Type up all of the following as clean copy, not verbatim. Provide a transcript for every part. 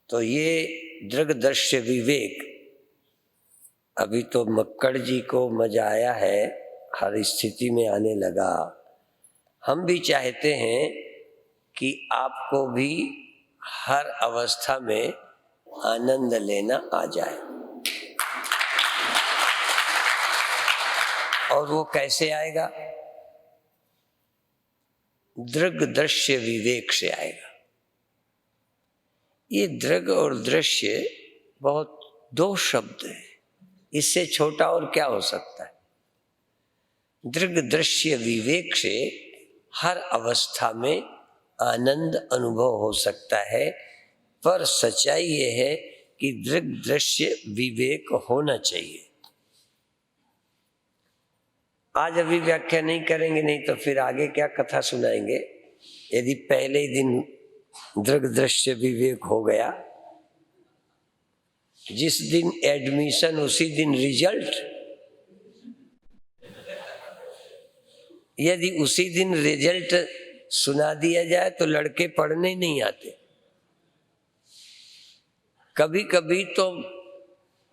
तो ये दृग दृश्य विवेक, अभी तो मक्कड़ जी को मजा आया है, हर स्थिति में आने लगा। हम भी चाहते हैं कि आपको भी हर अवस्था में आनंद लेना आ जाए। और वो कैसे आएगा? दृग दृश्य विवेक से आएगा। ये दृग और दृश्य बहुत दो शब्द है, इससे छोटा और क्या हो सकता है? दृग दृश्य विवेक से हर अवस्था में आनंद अनुभव हो सकता है, पर सच्चाई ये है कि दृग दृश्य विवेक होना चाहिए। आज अभी व्याख्या नहीं करेंगे, नहीं तो फिर आगे क्या कथा सुनाएंगे। यदि पहले ही दिन दृग दृश्य विवेक हो गया, जिस दिन एडमिशन उसी दिन रिजल्ट, यदि उसी दिन रिजल्ट सुना दिया जाए तो लड़के पढ़ने नहीं आते। कभी कभी तो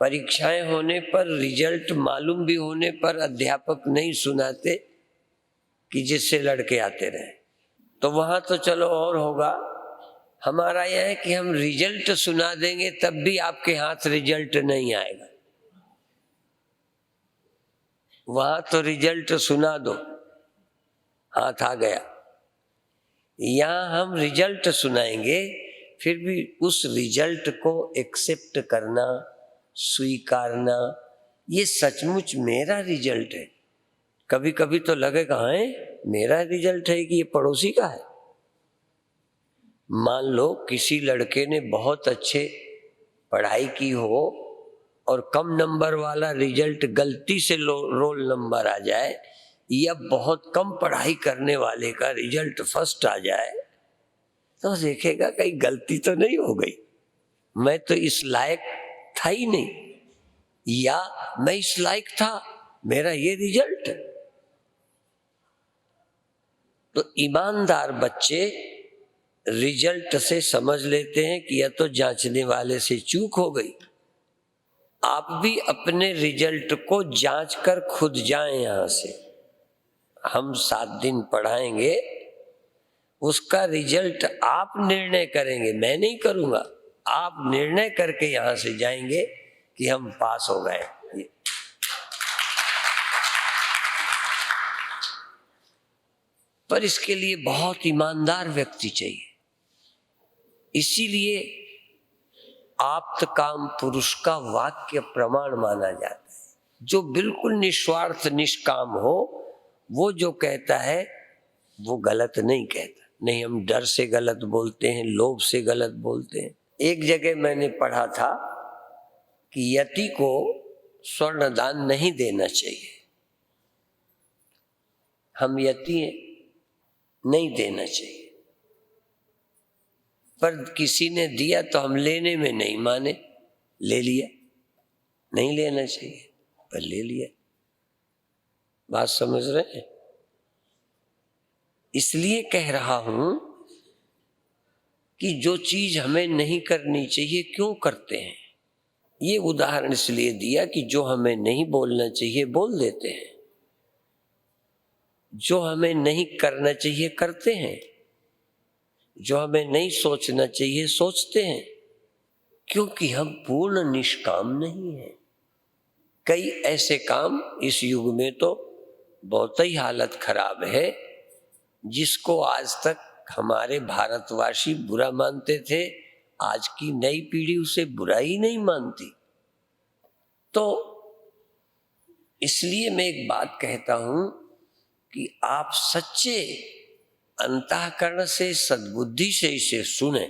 परीक्षाएं होने पर, रिजल्ट मालूम भी होने पर अध्यापक नहीं सुनाते कि जिससे लड़के आते रहे। तो वहां तो चलो और होगा, हमारा यह है कि हम रिजल्ट सुना देंगे तब भी आपके हाथ रिजल्ट नहीं आएगा। वहां तो रिजल्ट सुना दो, हाथ आ गया। यहां हम रिजल्ट सुनाएंगे, फिर भी उस रिजल्ट को एक्सेप्ट करना, स्वीकारना, ये सचमुच मेरा रिजल्ट है। कभी कभी तो लगेगा है मेरा रिजल्ट है कि ये पड़ोसी का है। मान लो किसी लड़के ने बहुत अच्छे पढ़ाई की हो और कम नंबर वाला रिजल्ट गलती से रोल नंबर आ जाए, या बहुत कम पढ़ाई करने वाले का रिजल्ट फर्स्ट आ जाए, तो देखेगा कहीं गलती तो नहीं हो गई, मैं तो इस लायक था ही नहीं, या मैं इस लायक था, मेरा ये रिजल्ट। तो ईमानदार बच्चे रिजल्ट से समझ लेते हैं कि यह तो जांचने वाले से चूक हो गई। आप भी अपने रिजल्ट को जांच कर खुद जाएं यहां से। हम 7 दिन पढ़ाएंगे, उसका रिजल्ट आप निर्णय करेंगे, मैं नहीं करूंगा। आप निर्णय करके यहां से जाएंगे कि हम पास हो गए। पर इसके लिए बहुत ईमानदार व्यक्ति चाहिए। इसीलिए आप्त काम पुरुष का वाक्य प्रमाण माना जाता है। जो बिल्कुल निस्वार्थ निष्काम हो, वो जो कहता है वो गलत नहीं कहता। नहीं, हम डर से गलत बोलते हैं, लोभ से गलत बोलते हैं। एक जगह मैंने पढ़ा था कि यति को स्वर्ण दान नहीं देना चाहिए। हम यति हैं, नहीं देना चाहिए। पर किसी ने दिया तो हम लेने में नहीं माने, ले लिया। नहीं लेना चाहिए पर ले लिया। बात समझ रहे हैं? इसलिए कह रहा हूं कि जो चीज हमें नहीं करनी चाहिए क्यों करते हैं। ये उदाहरण इसलिए दिया कि जो हमें नहीं बोलना चाहिए बोल देते हैं, जो हमें नहीं करना चाहिए करते हैं, जो हमें नहीं सोचना चाहिए सोचते हैं, क्योंकि हम पूर्ण निष्काम नहीं हैं। कई ऐसे काम इस युग में तो बहुत ही हालत खराब है, जिसको आज तक हमारे भारतवासी बुरा मानते थे, आज की नई पीढ़ी उसे बुरा ही नहीं मानती। तो इसलिए मैं एक बात कहता हूं कि आप सच्चे अंतःकरण से, सद्बुद्धि से इसे सुने,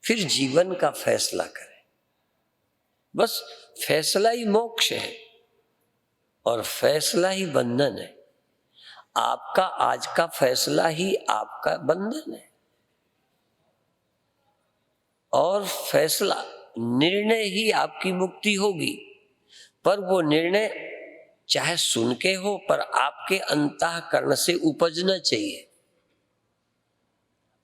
फिर जीवन का फैसला करें। बस फैसला ही मोक्ष है और फैसला ही बंधन है। आपका आज का फैसला ही आपका बंधन है, और फैसला, निर्णय ही आपकी मुक्ति होगी। पर वो निर्णय चाहे सुन के हो, पर आपके अंतःकरण से उपजना चाहिए।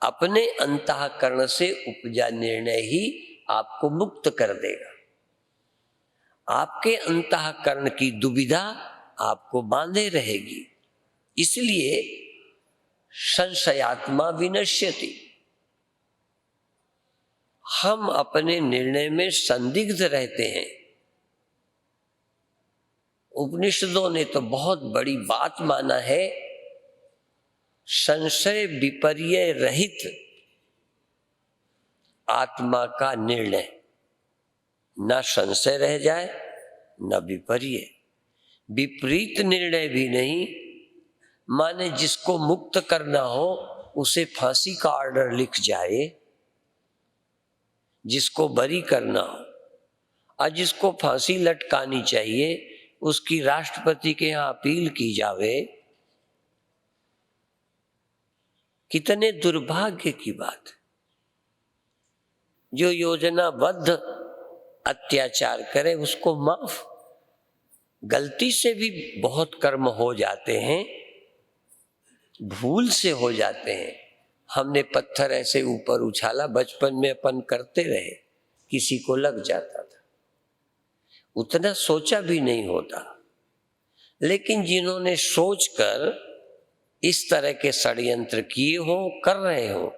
अपने अंतःकरण से उपजा निर्णय ही आपको मुक्त कर देगा। आपके अंतःकरण की दुविधा आपको बांधे रहेगी। इसलिए संशयात्मा विनश्यति, हम अपने निर्णय में संदिग्ध रहते हैं। उपनिषदों ने तो बहुत बड़ी बात माना है, संशय विपर्य रहित आत्मा का निर्णय, न संशय रह जाए न विपर्य, विपरीत निर्णय भी नहीं। माने जिसको मुक्त करना हो उसे फांसी का ऑर्डर लिख जाए, जिसको बरी करना हो, और जिसको फांसी लटकानी चाहिए उसकी राष्ट्रपति के यहाँ अपील की जावे। कितने दुर्भाग्य की बात। जो योजनाबद्ध अत्याचार करे उसको माफ। गलती से भी बहुत कर्म हो जाते हैं, भूल से हो जाते हैं। हमने पत्थर ऐसे ऊपर उछाला, बचपन में अपन करते रहे, किसी को लग जाता था, उतना सोचा भी नहीं होता। लेकिन जिन्होंने सोचकर इस तरह के षड्यंत्र किए हो, कर रहे हो,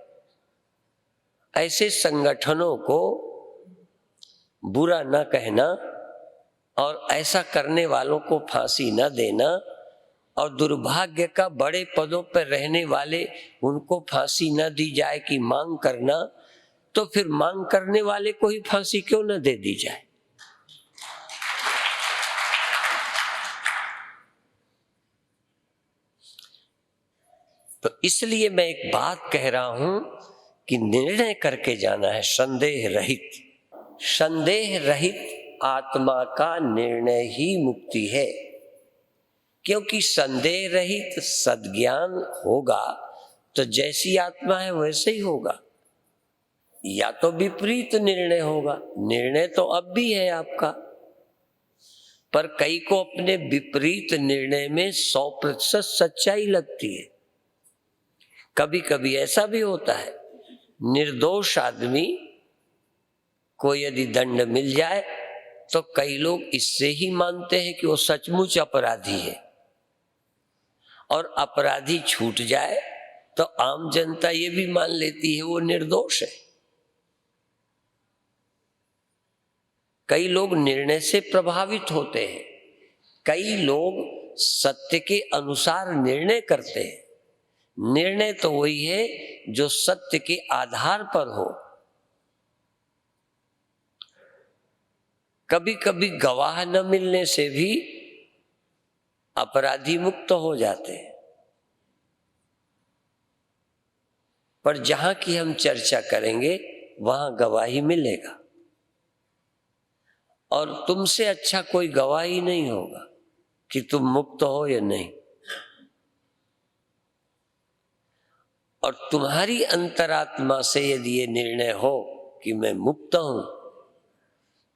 ऐसे संगठनों को बुरा न कहना और ऐसा करने वालों को फांसी न देना, और दुर्भाग्य का बड़े पदों पर रहने वाले उनको फांसी न दी जाए की मांग करना, तो फिर मांग करने वाले को ही फांसी क्यों न दे दी जाए। तो इसलिए मैं एक बात कह रहा हूं कि निर्णय करके जाना है, संदेह रहित। संदेह रहित आत्मा का निर्णय ही मुक्ति है, क्योंकि संदेह रहित सद्ज्ञान होगा तो जैसी आत्मा है वैसे ही होगा। या तो विपरीत निर्णय होगा, निर्णय तो अब भी है आपका, पर कई को अपने विपरीत निर्णय में 100% सच्चाई लगती है। कभी कभी ऐसा भी होता है, निर्दोष आदमी को यदि दंड मिल जाए तो कई लोग इससे ही मानते हैं कि वो सचमुच अपराधी है, और अपराधी छूट जाए तो आम जनता ये भी मान लेती है वो निर्दोष है। कई लोग निर्णय से प्रभावित होते हैं, कई लोग सत्य के अनुसार निर्णय करते हैं। निर्णय तो वही है जो सत्य के आधार पर हो। कभी कभी गवाह न मिलने से भी अपराधी मुक्त हो जाते हैं। पर जहां की हम चर्चा करेंगे वहां गवाही मिलेगा, और तुमसे अच्छा कोई गवाही नहीं होगा कि तुम मुक्त हो या नहीं। और तुम्हारी अंतरात्मा से यदि ये निर्णय हो कि मैं मुक्त हूं,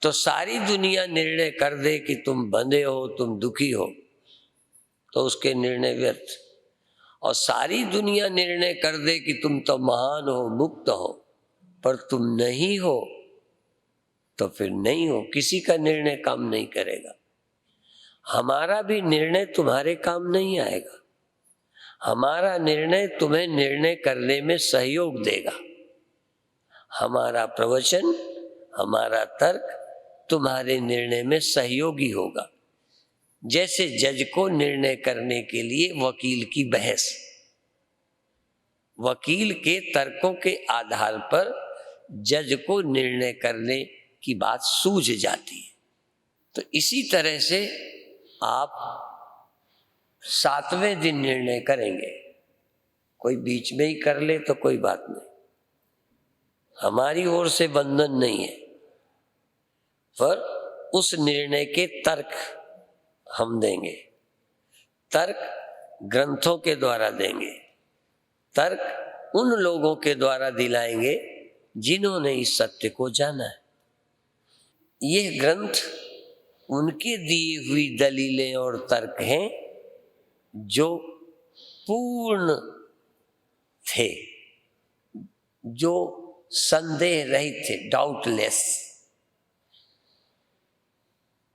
तो सारी दुनिया निर्णय कर दे कि तुम बंधे हो, तुम दुखी हो, तो उसके निर्णय व्यर्थ। और सारी दुनिया निर्णय कर दे कि तुम तो महान हो, मुक्त हो, पर तुम नहीं हो, तो फिर नहीं हो। किसी का निर्णय काम नहीं करेगा। हमारा भी निर्णय तुम्हारे काम नहीं आएगा। हमारा निर्णय तुम्हें निर्णय करने में सहयोग देगा। हमारा प्रवचन, हमारा तर्क तुम्हारे निर्णय में सहयोगी होगा। जैसे जज को निर्णय करने के लिए वकील की बहस, वकील के तर्कों के आधार पर जज को निर्णय करने की बात सूझ जाती है। तो इसी तरह से आप 7वें दिन निर्णय करेंगे। कोई बीच में ही कर ले तो कोई बात नहीं, हमारी ओर से बंधन नहीं है, पर उस निर्णय के तर्क हम देंगे। तर्क ग्रंथों के द्वारा देंगे, तर्क उन लोगों के द्वारा दिलाएंगे जिन्होंने इस सत्य को जाना है। ये ग्रंथ उनके दिए हुई दलीलें और तर्क हैं जो पूर्ण थे, जो संदेह रहित थे, डाउटलेस,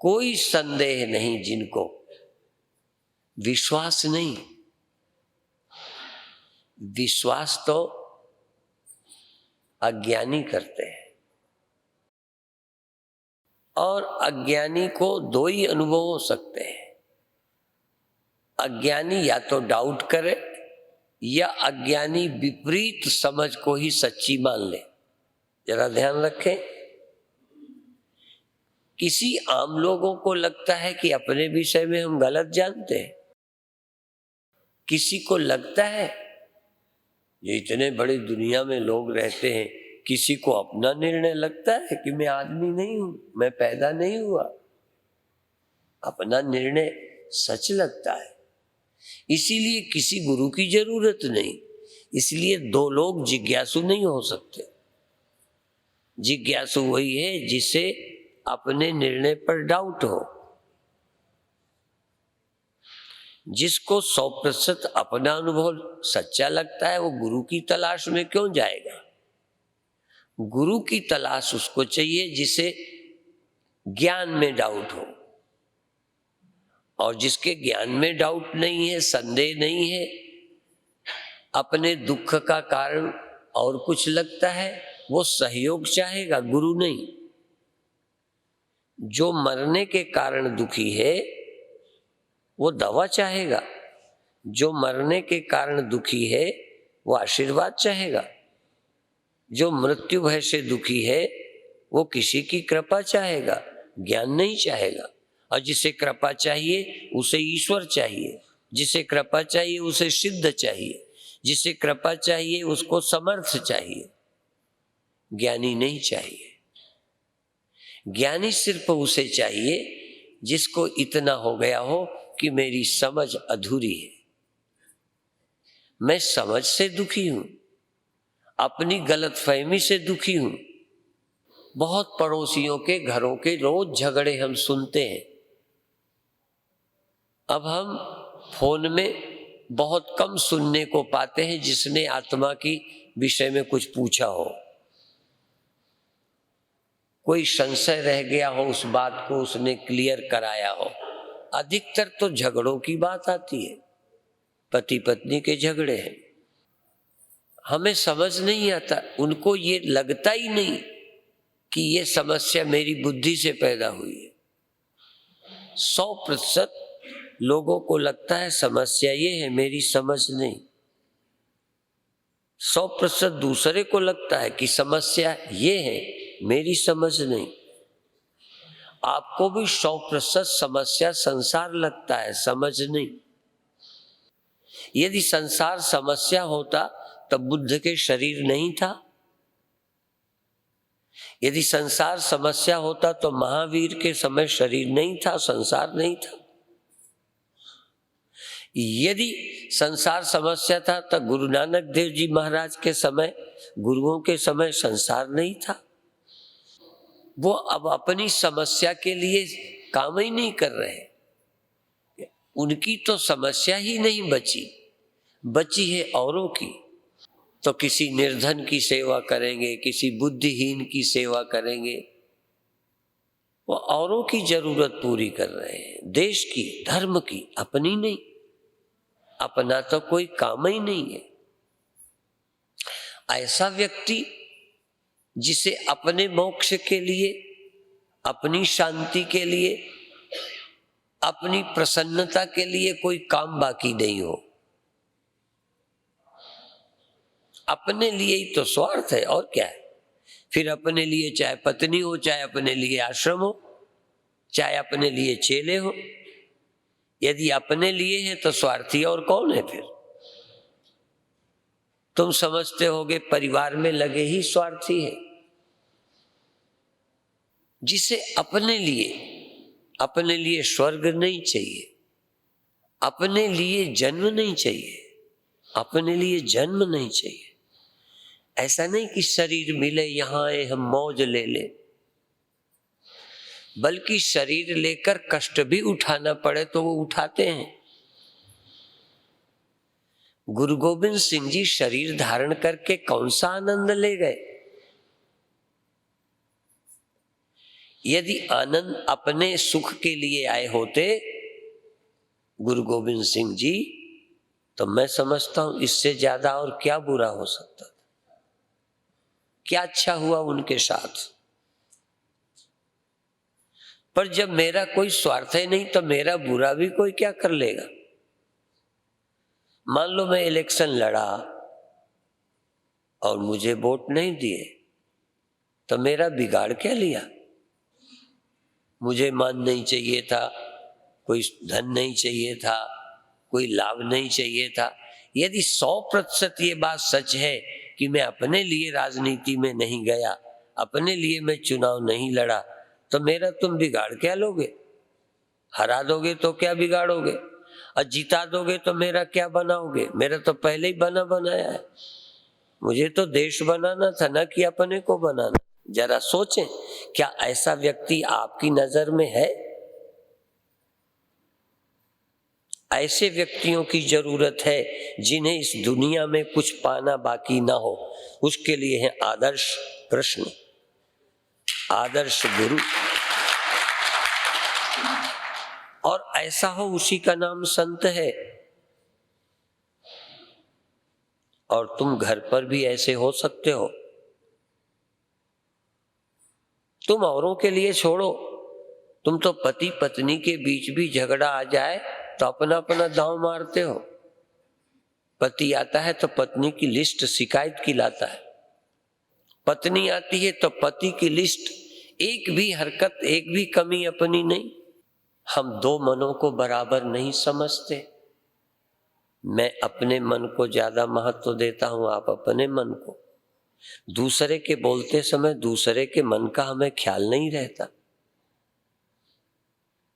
कोई संदेह नहीं, जिनको विश्वास नहीं। विश्वास तो अज्ञानी करते हैं, और अज्ञानी को दो ही अनुभव हो सकते हैं। अज्ञानी या तो डाउट करे, या अज्ञानी विपरीत समझ को ही सच्ची मान ले। जरा ध्यान रखें, किसी आम लोगों को लगता है कि अपने विषय में हम गलत जानते हैं। किसी को लगता है, ये इतने बड़ी दुनिया में लोग रहते हैं, किसी को अपना निर्णय लगता है कि मैं आदमी नहीं हूं, मैं पैदा नहीं हुआ। अपना निर्णय सच लगता है। इसीलिए किसी गुरु की जरूरत नहीं। इसलिए दो लोग जिज्ञासु नहीं हो सकते। जिज्ञासु वही है जिसे अपने निर्णय पर डाउट हो। जिसको 100% अपना अनुभव सच्चा लगता है, वो गुरु की तलाश में क्यों जाएगा? गुरु की तलाश उसको चाहिए जिसे ज्ञान में डाउट हो। और जिसके ज्ञान में डाउट नहीं है, संदेह नहीं है, अपने दुख का कारण और कुछ लगता है, वो सहयोग चाहेगा, गुरु नहीं। जो मरने के कारण दुखी है, वो दवा चाहेगा। जो मरने के कारण दुखी है, वो आशीर्वाद चाहेगा। जो मृत्यु भय से दुखी है, वो किसी की कृपा चाहेगा, ज्ञान नहीं चाहेगा। और जिसे कृपा चाहिए उसे ईश्वर चाहिए, जिसे कृपा चाहिए उसे सिद्ध चाहिए, जिसे कृपा चाहिए उसको समर्थ चाहिए, ज्ञानी नहीं चाहिए। ज्ञानी सिर्फ उसे चाहिए जिसको इतना हो गया हो कि मेरी समझ अधूरी है, मैं समझ से दुखी हूं, अपनी गलतफहमी से दुखी हूं। बहुत पड़ोसियों के घरों के रोज झगड़े हम सुनते हैं। अब हम फोन में बहुत कम सुनने को पाते हैं जिसने आत्मा की विषय में कुछ पूछा हो, कोई संशय रह गया हो, उस बात को उसने क्लियर कराया हो। अधिकतर तो झगड़ों की बात आती है, पति पत्नी के झगड़े हैं। हमें समझ नहीं आता, उनको ये लगता ही नहीं कि ये समस्या मेरी बुद्धि से पैदा हुई है। 100% लोगों को लगता है समस्या ये है, मेरी समझ नहीं। 100% दूसरे को लगता है कि समस्या ये है, मेरी समझ नहीं। आपको भी 100% समस्या संसार लगता है, समझ नहीं। यदि संसार समस्या होता तब बुद्ध के शरीर नहीं था। यदि संसार समस्या होता तो महावीर के समय शरीर नहीं था, संसार नहीं था। यदि संसार समस्या था तो गुरु नानक देव जी महाराज के समय, गुरुओं के समय संसार नहीं था। वो अब अपनी समस्या के लिए काम ही नहीं कर रहे। उनकी तो समस्या ही नहीं बची, बची है औरों की। तो किसी निर्धन की सेवा करेंगे, किसी बुद्धिहीन की सेवा करेंगे, वो औरों की जरूरत पूरी कर रहे हैं, देश की, धर्म की, अपनी नहीं। अपना तो कोई काम ही नहीं है। ऐसा व्यक्ति जिसे अपने मोक्ष के लिए, अपनी शांति के लिए, अपनी प्रसन्नता के लिए कोई काम बाकी नहीं हो, अपने लिए ही तो स्वार्थ है, और क्या है। फिर अपने लिए चाहे पत्नी हो, चाहे अपने लिए आश्रम हो, चाहे अपने लिए चेले हो। यदि अपने लिए है तो स्वार्थी और कौन है फिर? तुम समझते होगे परिवार में लगे ही स्वार्थी है। जिसे अपने लिए स्वर्ग नहीं चाहिए, अपने लिए जन्म नहीं चाहिए, अपने लिए जन्म नहीं चाहिए। ऐसा नहीं कि शरीर मिले यहां आए हम मौज ले ले, बल्कि शरीर लेकर कष्ट भी उठाना पड़े तो वो उठाते हैं। गुरु गोविंद सिंह जी शरीर धारण करके कौन सा आनंद ले गए? यदि आनंद अपने सुख के लिए आए होते गुरु गोविंद सिंह जी, तो मैं समझता हूं इससे ज्यादा और क्या बुरा हो सकता था। क्या अच्छा हुआ उनके साथ। पर जब मेरा कोई स्वार्थ है नहीं तो मेरा बुरा भी कोई क्या कर लेगा। मान लो मैं इलेक्शन लड़ा और मुझे वोट नहीं दिए, तो मेरा बिगाड़ क्या लिया? मुझे मान नहीं चाहिए था, कोई धन नहीं चाहिए था, कोई लाभ नहीं चाहिए था। यदि 100% ये बात सच है कि मैं अपने लिए राजनीति में नहीं गया, अपने लिए मैं चुनाव नहीं लड़ा, तो मेरा तुम बिगाड़ क्या लोगे? हरा दोगे तो क्या बिगाड़ोगे, और जिता दोगे तो मेरा क्या बनाओगे? मेरा तो पहले ही बना बनाया है। मुझे तो देश बनाना था, ना कि अपने को बनाना। जरा सोचें, क्या ऐसा व्यक्ति आपकी नजर में है? ऐसे व्यक्तियों की जरूरत है जिन्हें इस दुनिया में कुछ पाना बाकी ना हो। उसके लिए है आदर्श कृष्ण, आदर्श गुरु, और ऐसा हो उसी का नाम संत है। और तुम घर पर भी ऐसे हो सकते हो। तुम औरों के लिए छोड़ो, तुम तो पति पत्नी के बीच भी झगड़ा आ जाए तो अपना अपना दांव मारते हो। पति आता है तो पत्नी की लिस्ट शिकायत की लाता है, पत्नी आती है तो पति की लिस्ट, एक भी हरकत, एक भी कमी अपनी नहीं। हम दो मनों को बराबर नहीं समझते। मैं अपने मन को ज्यादा महत्व देता हूं, आप अपने मन को। दूसरे के बोलते समय दूसरे के मन का हमें ख्याल नहीं रहता।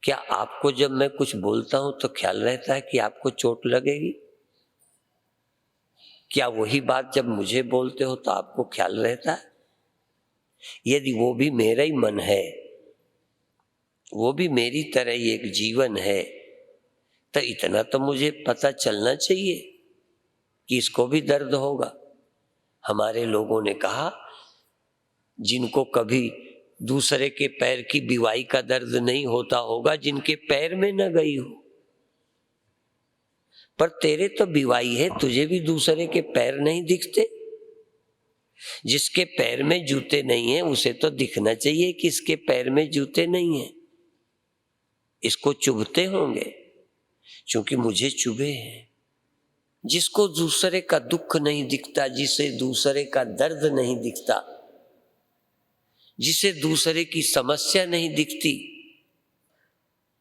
क्या आपको जब मैं कुछ बोलता हूं तो ख्याल रहता है कि आपको चोट लगेगी? क्या वही बात जब मुझे बोलते हो तो आपको ख्याल रहता है? यदि वो भी मेरा ही मन है, वो भी मेरी तरह ही एक जीवन है, तो इतना तो मुझे पता चलना चाहिए कि इसको भी दर्द होगा। हमारे लोगों ने कहा, जिनको कभी दूसरे के पैर की बिवाई का दर्द नहीं होता होगा, जिनके पैर में न गई हो। पर तेरे तो बिवाई है, तुझे भी दूसरे के पैर नहीं दिखते? जिसके पैर में जूते नहीं है उसे तो दिखना चाहिए कि इसके पैर में जूते नहीं है। इसको चुभते होंगे, क्योंकि मुझे चुभे हैं। जिसको दूसरे का दुख नहीं दिखता, जिसे दूसरे का दर्द नहीं दिखता, जिसे दूसरे की समस्या नहीं दिखती,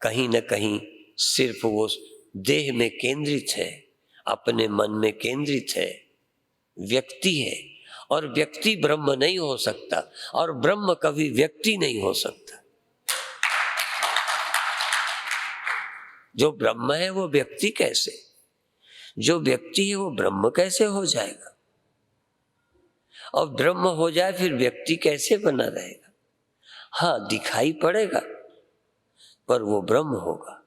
कहीं न कहीं सिर्फ वो देह में केंद्रित है, अपने मन में केंद्रित है, व्यक्ति है। और व्यक्ति ब्रह्म नहीं हो सकता, और ब्रह्म कभी व्यक्ति नहीं हो सकता। जो ब्रह्म है वो व्यक्ति कैसे? जो व्यक्ति है वो ब्रह्म कैसे हो जाएगा? और ब्रह्म हो जाए फिर व्यक्ति कैसे बना रहेगा? हाँ, दिखाई पड़ेगा पर वो ब्रह्म होगा।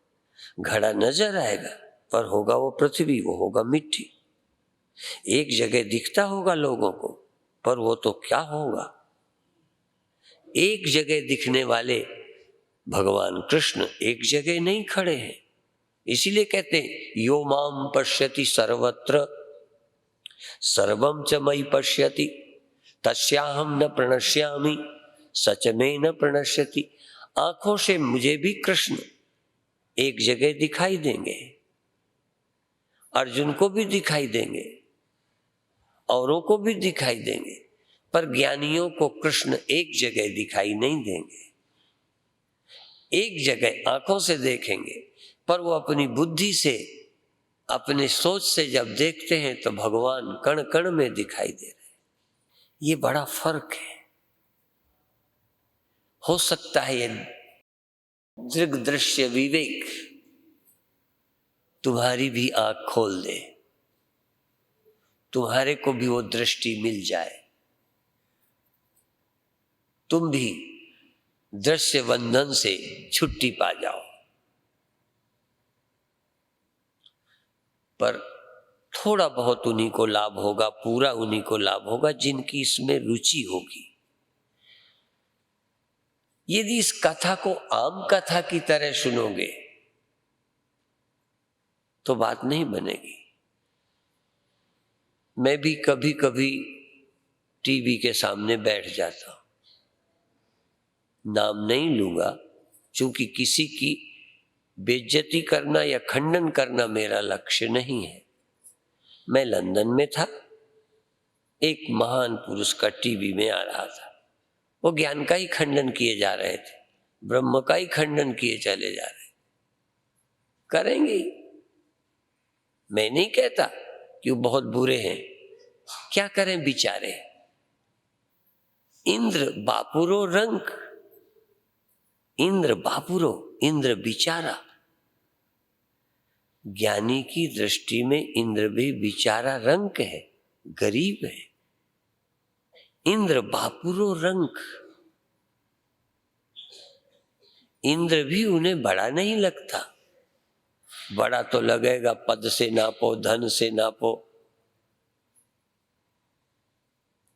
घड़ा नजर आएगा पर होगा वो पृथ्वी, वो होगा मिट्टी। एक जगह दिखता होगा लोगों को, पर वो तो क्या होगा? एक जगह दिखने वाले भगवान कृष्ण एक जगह नहीं खड़े हैं। इसीलिए कहते हैं, यो माम पश्यति सर्वत्र सर्वम च मयि पश्यति तस्याहम न प्रणश्यामि सच में न प्रणश्यति। आंखों से मुझे भी कृष्ण एक जगह दिखाई देंगे, अर्जुन को भी दिखाई देंगे, औरों को भी दिखाई देंगे, पर ज्ञानियों को कृष्ण एक जगह दिखाई नहीं देंगे। एक जगह आंखों से देखेंगे, पर वो अपनी बुद्धि से, अपने सोच से जब देखते हैं तो भगवान कण कण में दिखाई दे रहे हैं। ये बड़ा फर्क है। हो सकता है ये दृग दृश्य विवेक तुम्हारी भी आंख खोल दे, तुम्हारे को भी वो दृष्टि मिल जाए, तुम भी दृश्य बंधन से छुट्टी पा जाओ। पर थोड़ा बहुत उन्हीं को लाभ होगा, पूरा उन्हीं को लाभ होगा जिनकी इसमें रुचि होगी। यदि इस कथा को आम कथा की तरह सुनोगे तो बात नहीं बनेगी। मैं भी कभी कभी टीवी के सामने बैठ जाता हूं, नाम नहीं लूंगा, चूंकि किसी की बेइज्जती करना या खंडन करना मेरा लक्ष्य नहीं है। मैं लंदन में था, एक महान पुरुष का टीवी में आ रहा था। वो ज्ञान का ही खंडन किए जा रहे थे, ब्रह्म का ही खंडन किए चले जा रहे। करेंगे ही, मैं नहीं कहता कि वो बहुत बुरे हैं, क्या करें बेचारे। इंद्र बापुरो रंक, इंद्र बापुरो, इंद्र बिचारा। ज्ञानी की दृष्टि में इंद्र भी बिचारा रंक है, गरीब है। इंद्र बापुरो रंक, इंद्र भी उन्हें बड़ा नहीं लगता। बड़ा तो लगेगा पद से नापो, धन से नापो।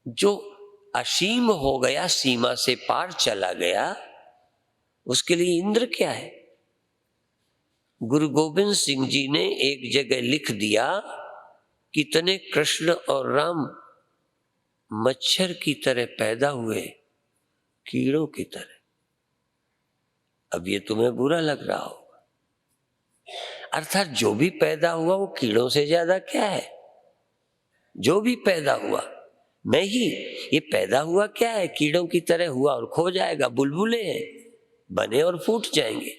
जो असीम हो गया, सीमा से पार चला गया, उसके लिए इंद्र क्या है। गुरु गोविंद सिंह जी ने एक जगह लिख दिया, कितने कृष्ण और राम मच्छर की तरह पैदा हुए, कीड़ों की तरह। अब ये तुम्हें बुरा लग रहा होगा, अर्थात जो भी पैदा हुआ वो कीड़ों से ज्यादा क्या है। जो भी पैदा हुआ, मैं ही, ये पैदा हुआ क्या है, कीड़ों की तरह हुआ और खो जाएगा। बुलबुले हैं, बने और फूट जाएंगे।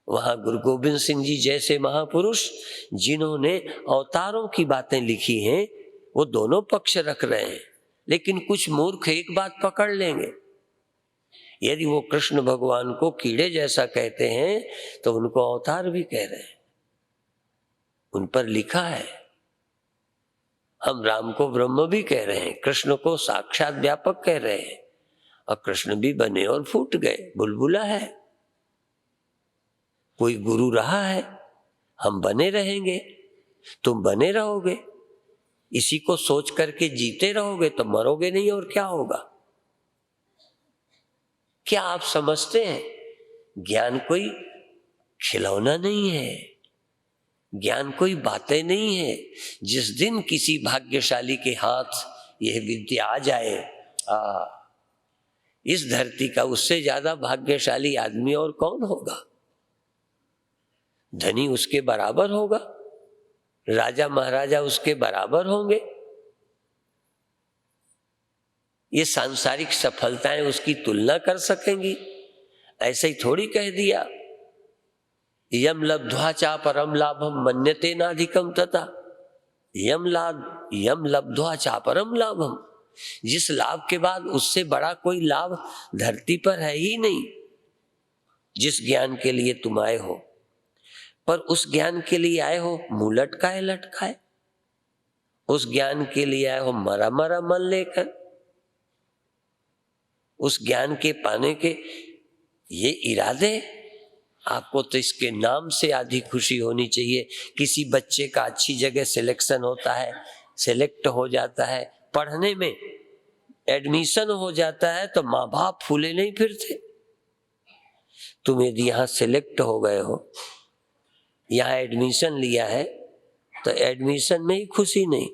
वहां गुरु गोविंद सिंह जी जैसे महापुरुष जिन्होंने अवतारों की बातें लिखी हैं, वो दोनों पक्ष रख रहे हैं। लेकिन कुछ मूर्ख एक बात पकड़ लेंगे, यदि वो कृष्ण भगवान को कीड़े जैसा कहते हैं तो उनको अवतार भी कह रहे हैं। उन पर लिखा है। हम राम को ब्रह्म भी कह रहे हैं, कृष्ण को साक्षात व्यापक कह रहे हैं, और कृष्ण भी बने और फूट गए, बुलबुला है। कोई गुरु रहा है, हम बने रहेंगे, तुम बने रहोगे। इसी को सोच करके जीते रहोगे तो मरोगे नहीं, और क्या होगा। क्या आप समझते हैं, ज्ञान कोई खिलौना नहीं है, ज्ञान कोई बातें नहीं है। जिस दिन किसी भाग्यशाली के हाथ यह विद्या आ जाए, इस धरती का उससे ज्यादा भाग्यशाली आदमी और कौन होगा। धनी उसके बराबर होगा, राजा महाराजा उसके बराबर होंगे। ये सांसारिक सफलताएं उसकी तुलना कर सकेंगी। ऐसे ही थोड़ी कह दिया, यम लब्ध्वा चा परम लाभम मन्यते नाधिकम तथा। यम लब्ध्वा चा परम लाभम, जिस लाभ के बाद उससे बड़ा कोई लाभ धरती पर है ही नहीं। जिस ज्ञान के लिए तुम आए हो, पर उस ज्ञान के लिए आए हो मुंह लटकाए लटकाए, उस ज्ञान के लिए आए हो मरा मरा मन लेकर। उस ज्ञान के पाने के ये इरादे, आपको तो इसके नाम से आधी खुशी होनी चाहिए। किसी बच्चे का अच्छी जगह सिलेक्शन होता है, सिलेक्ट हो जाता है, पढ़ने में एडमिशन हो जाता है, तो माँ बाप फूले नहीं फिरते। तुम यदि यहाँ सिलेक्ट हो गए हो, यहाँ एडमिशन लिया है, तो एडमिशन में ही खुशी नहीं।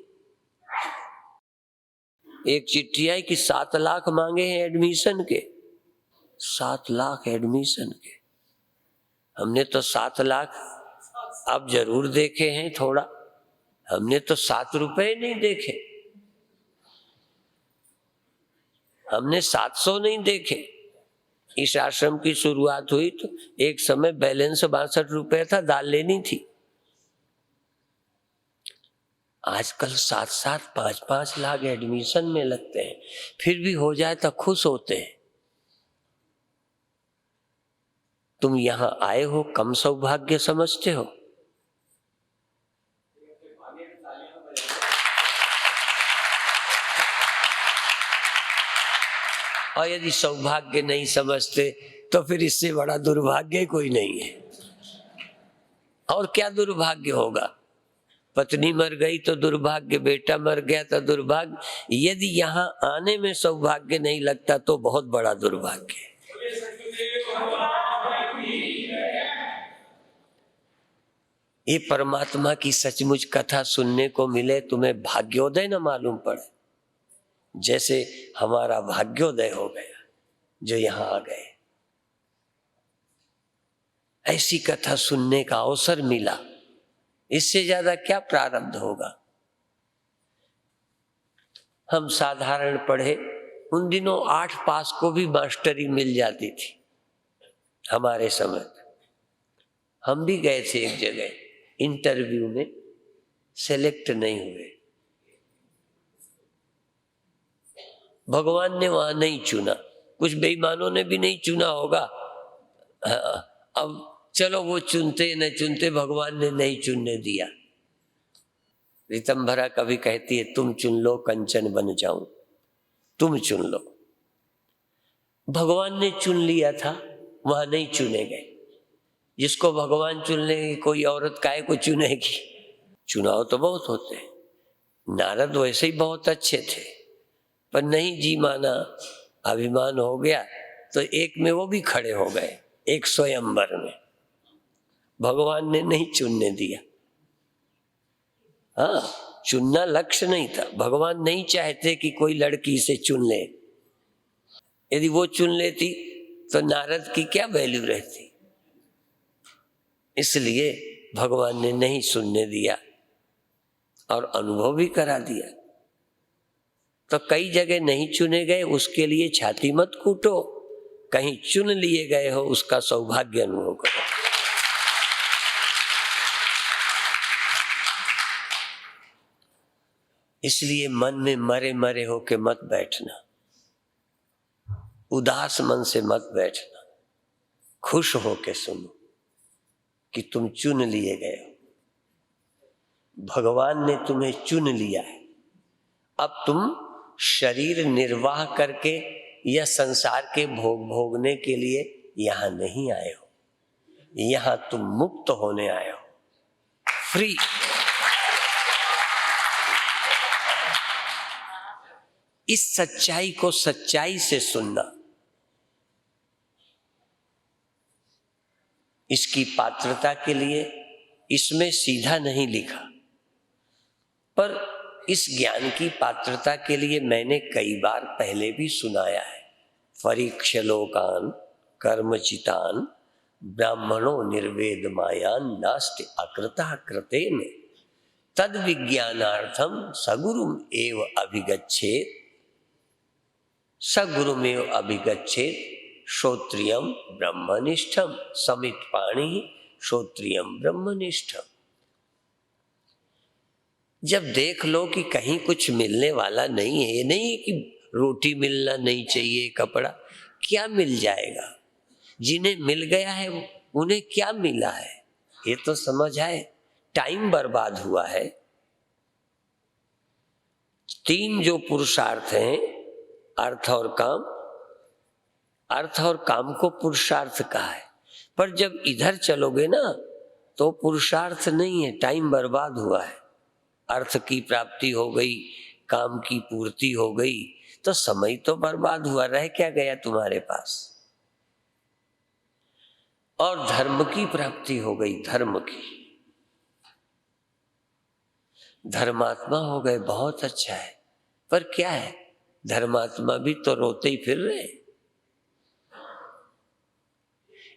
एक चिट्ठी आई कि 7 लाख मांगे हैं एडमिशन के, 7 लाख एडमिशन के। हमने तो 7 लाख अब जरूर देखे हैं थोड़ा, हमने तो 7 रुपए नहीं देखे, हमने 700 नहीं देखे। इस आश्रम की शुरुआत हुई तो एक समय बैलेंस 62 रुपए था, दाल लेनी थी। आजकल 7-7, 5-5 लाख एडमिशन में लगते हैं, फिर भी हो जाए तो खुश होते हैं। तुम यहां आए हो, कम सौभाग्य समझते हो? और यदि सौभाग्य नहीं समझते तो फिर इससे बड़ा दुर्भाग्य कोई नहीं है। और क्या दुर्भाग्य होगा। पत्नी मर गई तो दुर्भाग्य, बेटा मर गया तो दुर्भाग्य। यदि यहाँ आने में सौभाग्य नहीं लगता तो बहुत बड़ा दुर्भाग्य है। ये परमात्मा की सचमुच कथा सुनने को मिले, तुम्हें भाग्योदय न मालूम पड़े, जैसे हमारा भाग्योदय हो गया जो यहाँ आ गए। ऐसी कथा सुनने का अवसर मिला, इससे ज्यादा क्या प्रारब्ध होगा। हम साधारण पढ़े, उन दिनों 8 पास को भी मास्टरी मिल जाती थी हमारे समय। हम भी गए थे एक जगह इंटरव्यू में, सेलेक्ट नहीं हुए। भगवान ने वहां नहीं चुना, कुछ बेईमानों ने भी नहीं चुना होगा। अब चलो वो चुनते न चुनते, भगवान ने नहीं चुनने दिया। ऋतंभरा कभी कहती है, तुम चुन लो कंचन बन जाऊं, तुम चुन लो। भगवान ने चुन लिया था, वहां नहीं चुने गए। जिसको भगवान चुन लेंगे, कोई औरत काहे को चुनेगी। चुनाव तो बहुत होते हैं, नारद वैसे ही बहुत अच्छे थे, पर नहीं जी माना, अभिमान हो गया तो एक में वो भी खड़े हो गए, एक स्वयंवर में। भगवान ने नहीं चुनने दिया। हाँ, चुनना लक्ष्य नहीं था। भगवान नहीं चाहते कि कोई लड़की से चुन ले। यदि वो चुन लेती तो नारद की क्या वैल्यू रहती। इसलिए भगवान ने नहीं सुनने दिया और अनुभव भी करा दिया। तो कई जगह नहीं चुने गए, उसके लिए छाती मत कूटो। कहीं चुन लिए गए हो, उसका सौभाग्य अनुभव करो। इसलिए मन में मरे मरे होके मत बैठना, उदास मन से मत बैठना, खुश होके सुनो कि तुम चुन लिए गए हो। भगवान ने तुम्हें चुन लिया है। अब तुम शरीर निर्वाह करके या संसार के भोग भोगने के लिए यहां नहीं आए हो, यहां तुम मुक्त होने आए हो, फ्री। इस सच्चाई को सच्चाई से सुनना। इसकी पात्रता के लिए इसमें सीधा नहीं लिखा, पर इस ज्ञान की पात्रता के लिए मैंने कई बार पहले भी सुनाया है। परीक्ष लोकान कर्मचितान ब्राह्मणो निर्वेद मायान नास्ति अकृता कृतेन तद विज्ञानार्थम सगुरुम एव अभिगच्छेत, सगुरुमेव अभिगच्छेत श्रोत्रियम ब्रह्मनिष्ठम समित पाणि श्रोत्रियम ब्रह्मनिष्ठम। जब देख लो कि कहीं कुछ मिलने वाला नहीं है, ये नहीं कि रोटी मिलना नहीं चाहिए, कपड़ा, क्या मिल जाएगा। जिन्हें मिल गया है उन्हें क्या मिला है, ये तो समझ आए। टाइम बर्बाद हुआ है। 3 जो पुरुषार्थ हैं, अर्थ और काम, अर्थ और काम को पुरुषार्थ कहा है। पर जब इधर चलोगे ना तो पुरुषार्थ नहीं है, टाइम बर्बाद हुआ है। अर्थ की प्राप्ति हो गई, काम की पूर्ति हो गई, तो समय तो बर्बाद हुआ, रह क्या गया तुम्हारे पास। और धर्म की प्राप्ति हो गई, धर्म की, धर्मात्मा हो गए, बहुत अच्छा है। पर क्या है, धर्मात्मा भी तो रोते ही फिर रहे।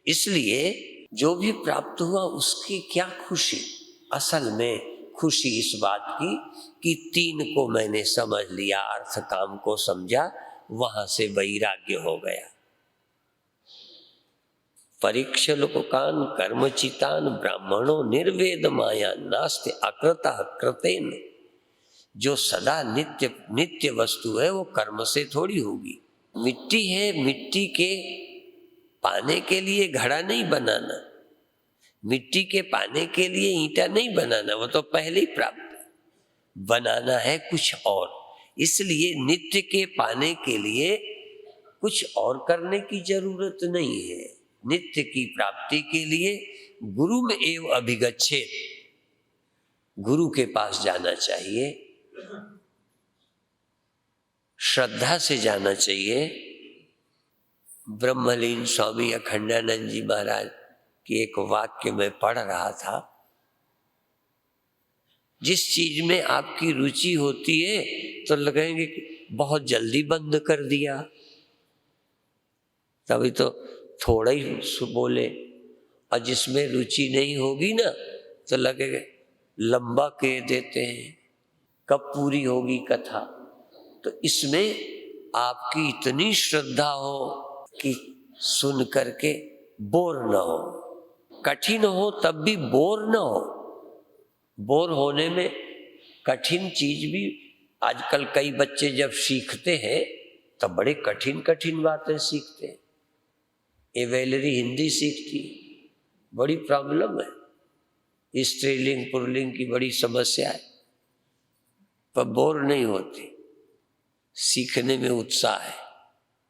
इसलिए जो भी प्राप्त हुआ उसकी क्या खुशी। असल में खुशी इस बात की कि 3 को मैंने समझ लिया, अर्थ काम को समझा, वहां से वैराग्य हो गया। परीक्ष लोकान कर्मचितान ब्राह्मणों निर्वेद माया नास्ति अकृता कृतेन। जो सदा नित्य नित्य वस्तु है वो कर्म से थोड़ी होगी। मिट्टी है, मिट्टी के पाने के लिए घड़ा नहीं बनाना, मिट्टी के पाने के लिए ईंटा नहीं बनाना, वो तो पहले ही प्राप्त है। बनाना है कुछ और। इसलिए नित्य के पाने के लिए कुछ और करने की जरूरत नहीं है। नित्य की प्राप्ति के लिए गुरु में एव अभिगच्छेत, गुरु के पास जाना चाहिए, श्रद्धा से जाना चाहिए। ब्रह्मलीन स्वामी अखंडानंद जी महाराज की एक वाक्य में पढ़ रहा था, जिस चीज में आपकी रुचि होती है तो लगेंगे कि बहुत जल्दी बंद कर दिया, तभी तो थोड़ा ही बोले, और जिसमें रुचि नहीं होगी ना तो लगेगा लंबा कह देते हैं, कब पूरी होगी कथा। तो इसमें आपकी इतनी श्रद्धा हो कि सुन करके बोर न हो, कठिन हो तब भी बोर न हो। बोर होने में कठिन चीज भी, आजकल कई बच्चे जब सीखते हैं तब बड़े कठिन कठिन बातें सीखते हैं। ये वेलरी हिंदी सीखती, बड़ी प्रॉब्लम है, स्त्रीलिंग पुल्लिंग की बड़ी समस्या है, पर बोर नहीं होती, सीखने में उत्साह है।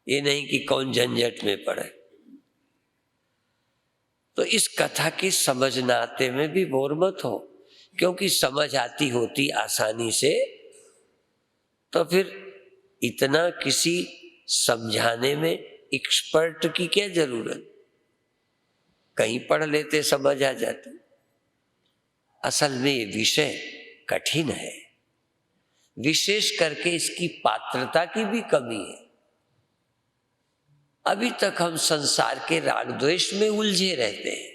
ये नहीं कि कौन झंझट में पड़े। तो इस कथा की समझ न आते में भी बोर मत हो, क्योंकि समझ आती होती आसानी से तो फिर इतना किसी समझाने में एक्सपर्ट की क्या जरूरत, कहीं पढ़ लेते समझ आ जाती। असल में ये विषय कठिन है, विशेष करके इसकी पात्रता की भी कमी है। अभी तक हम संसार के राग द्वेष में उलझे रहते हैं।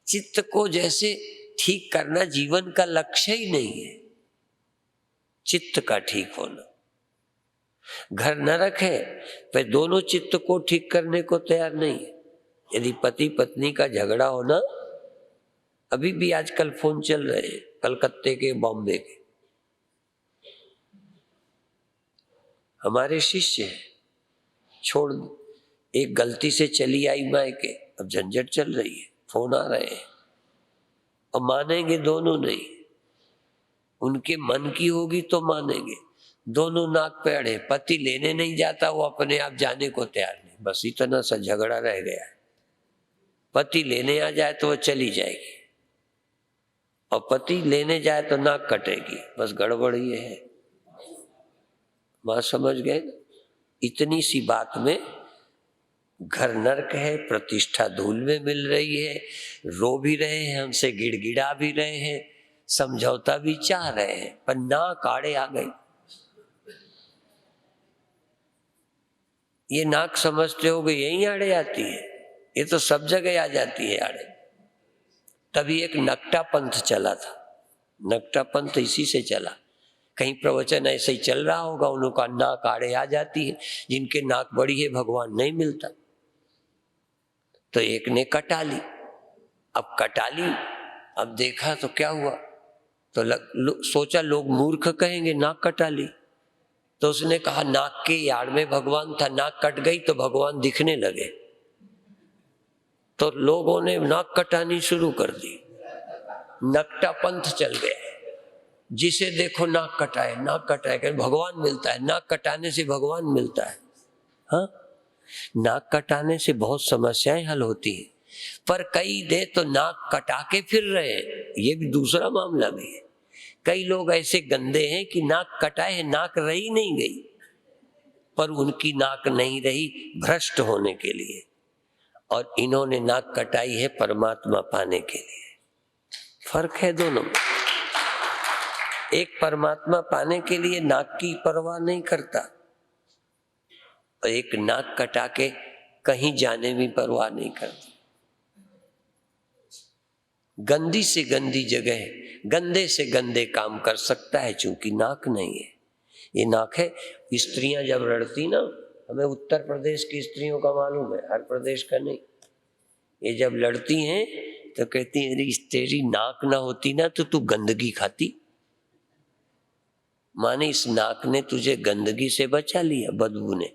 चित्त को जैसे ठीक करना जीवन का लक्ष्य ही नहीं है, चित्त का ठीक होना। घर न रखे पर दोनों चित्त को ठीक करने को तैयार नहीं है। यदि पति पत्नी का झगड़ा हो ना, अभी भी आजकल फोन चल रहे हैं कलकत्ते के, बॉम्बे के, हमारे शिष्य हैं, छोड़ एक गलती से चली आई मायके, अब झंझट चल रही है, फोन आ रहे हैं, अब मानेंगे दोनों नहीं, उनके मन की होगी तो मानेंगे। दोनों नाक पे अड़े, पति लेने नहीं जाता, वो अपने आप जाने को तैयार नहीं, बस इतना सा झगड़ा रह गया है। पति लेने आ जाए तो वो चली जाएगी, और पति लेने जाए तो नाक कटेगी, बस गड़बड़ ये है। बात समझ गए ना? इतनी सी बात में घर नरक है, प्रतिष्ठा धूल में मिल रही है, रो भी रहे हैं, हमसे गिड़गिड़ा भी रहे हैं, समझौता भी चाह रहे हैं, पर नाक आड़े आ गई। ये नाक समझते हो कि यहीं आड़े आती है, ये तो सब जगह आ जाती है आड़े। तभी एक नकटा पंथ चला था, नकटा पंथ इसी से चला। कहीं प्रवचन ऐसे ही चल रहा होगा, उनका नाक आड़े आ जाती है, जिनके नाक बड़ी है भगवान नहीं मिलता, तो एक ने कटा ली। अब कटा ली, अब देखा तो क्या हुआ, तो सोचा लोग मूर्ख कहेंगे नाक कटा ली, तो उसने कहा नाक के यार्ड में भगवान था, नाक कट गई तो भगवान दिखने लगे। तो लोगों ने नाक कटानी शुरू कर दी, नकटा पंथ चल गया, जिसे देखो नाक कटाए, नाक कटाए, कहीं भगवान मिलता है, नाक कटाने से भगवान मिलता है। हाँ, नाक कटाने से बहुत समस्याएं हल होती हैं, पर कई दे तो नाक कटा के फिर रहे हैं, ये भी दूसरा मामला भी है। कई लोग ऐसे गंदे हैं कि नाक कटाए है, नाक रही नहीं गई, पर उनकी नाक नहीं रही भ्रष्ट होने के लिए, और इन्होंने नाक कटाई है परमात्मा पाने के लिए। फर्क है दोनों में। एक परमात्मा पाने के लिए नाक की परवाह नहीं करता, और एक नाक कटा के कहीं जाने में परवाह नहीं करता। गंदी से गंदी जगह गंदे से गंदे काम कर सकता है, चूंकि नाक नहीं है। ये नाक है। स्त्रियां जब लड़ती ना, हमें उत्तर प्रदेश की स्त्रियों का मालूम है, हर प्रदेश का नहीं, ये जब लड़ती हैं तो कहती है तेरी नाक ना होती ना तो तू गंदगी खाती। माने इस नाक ने तुझे गंदगी से बचा लिया, बदबू ने,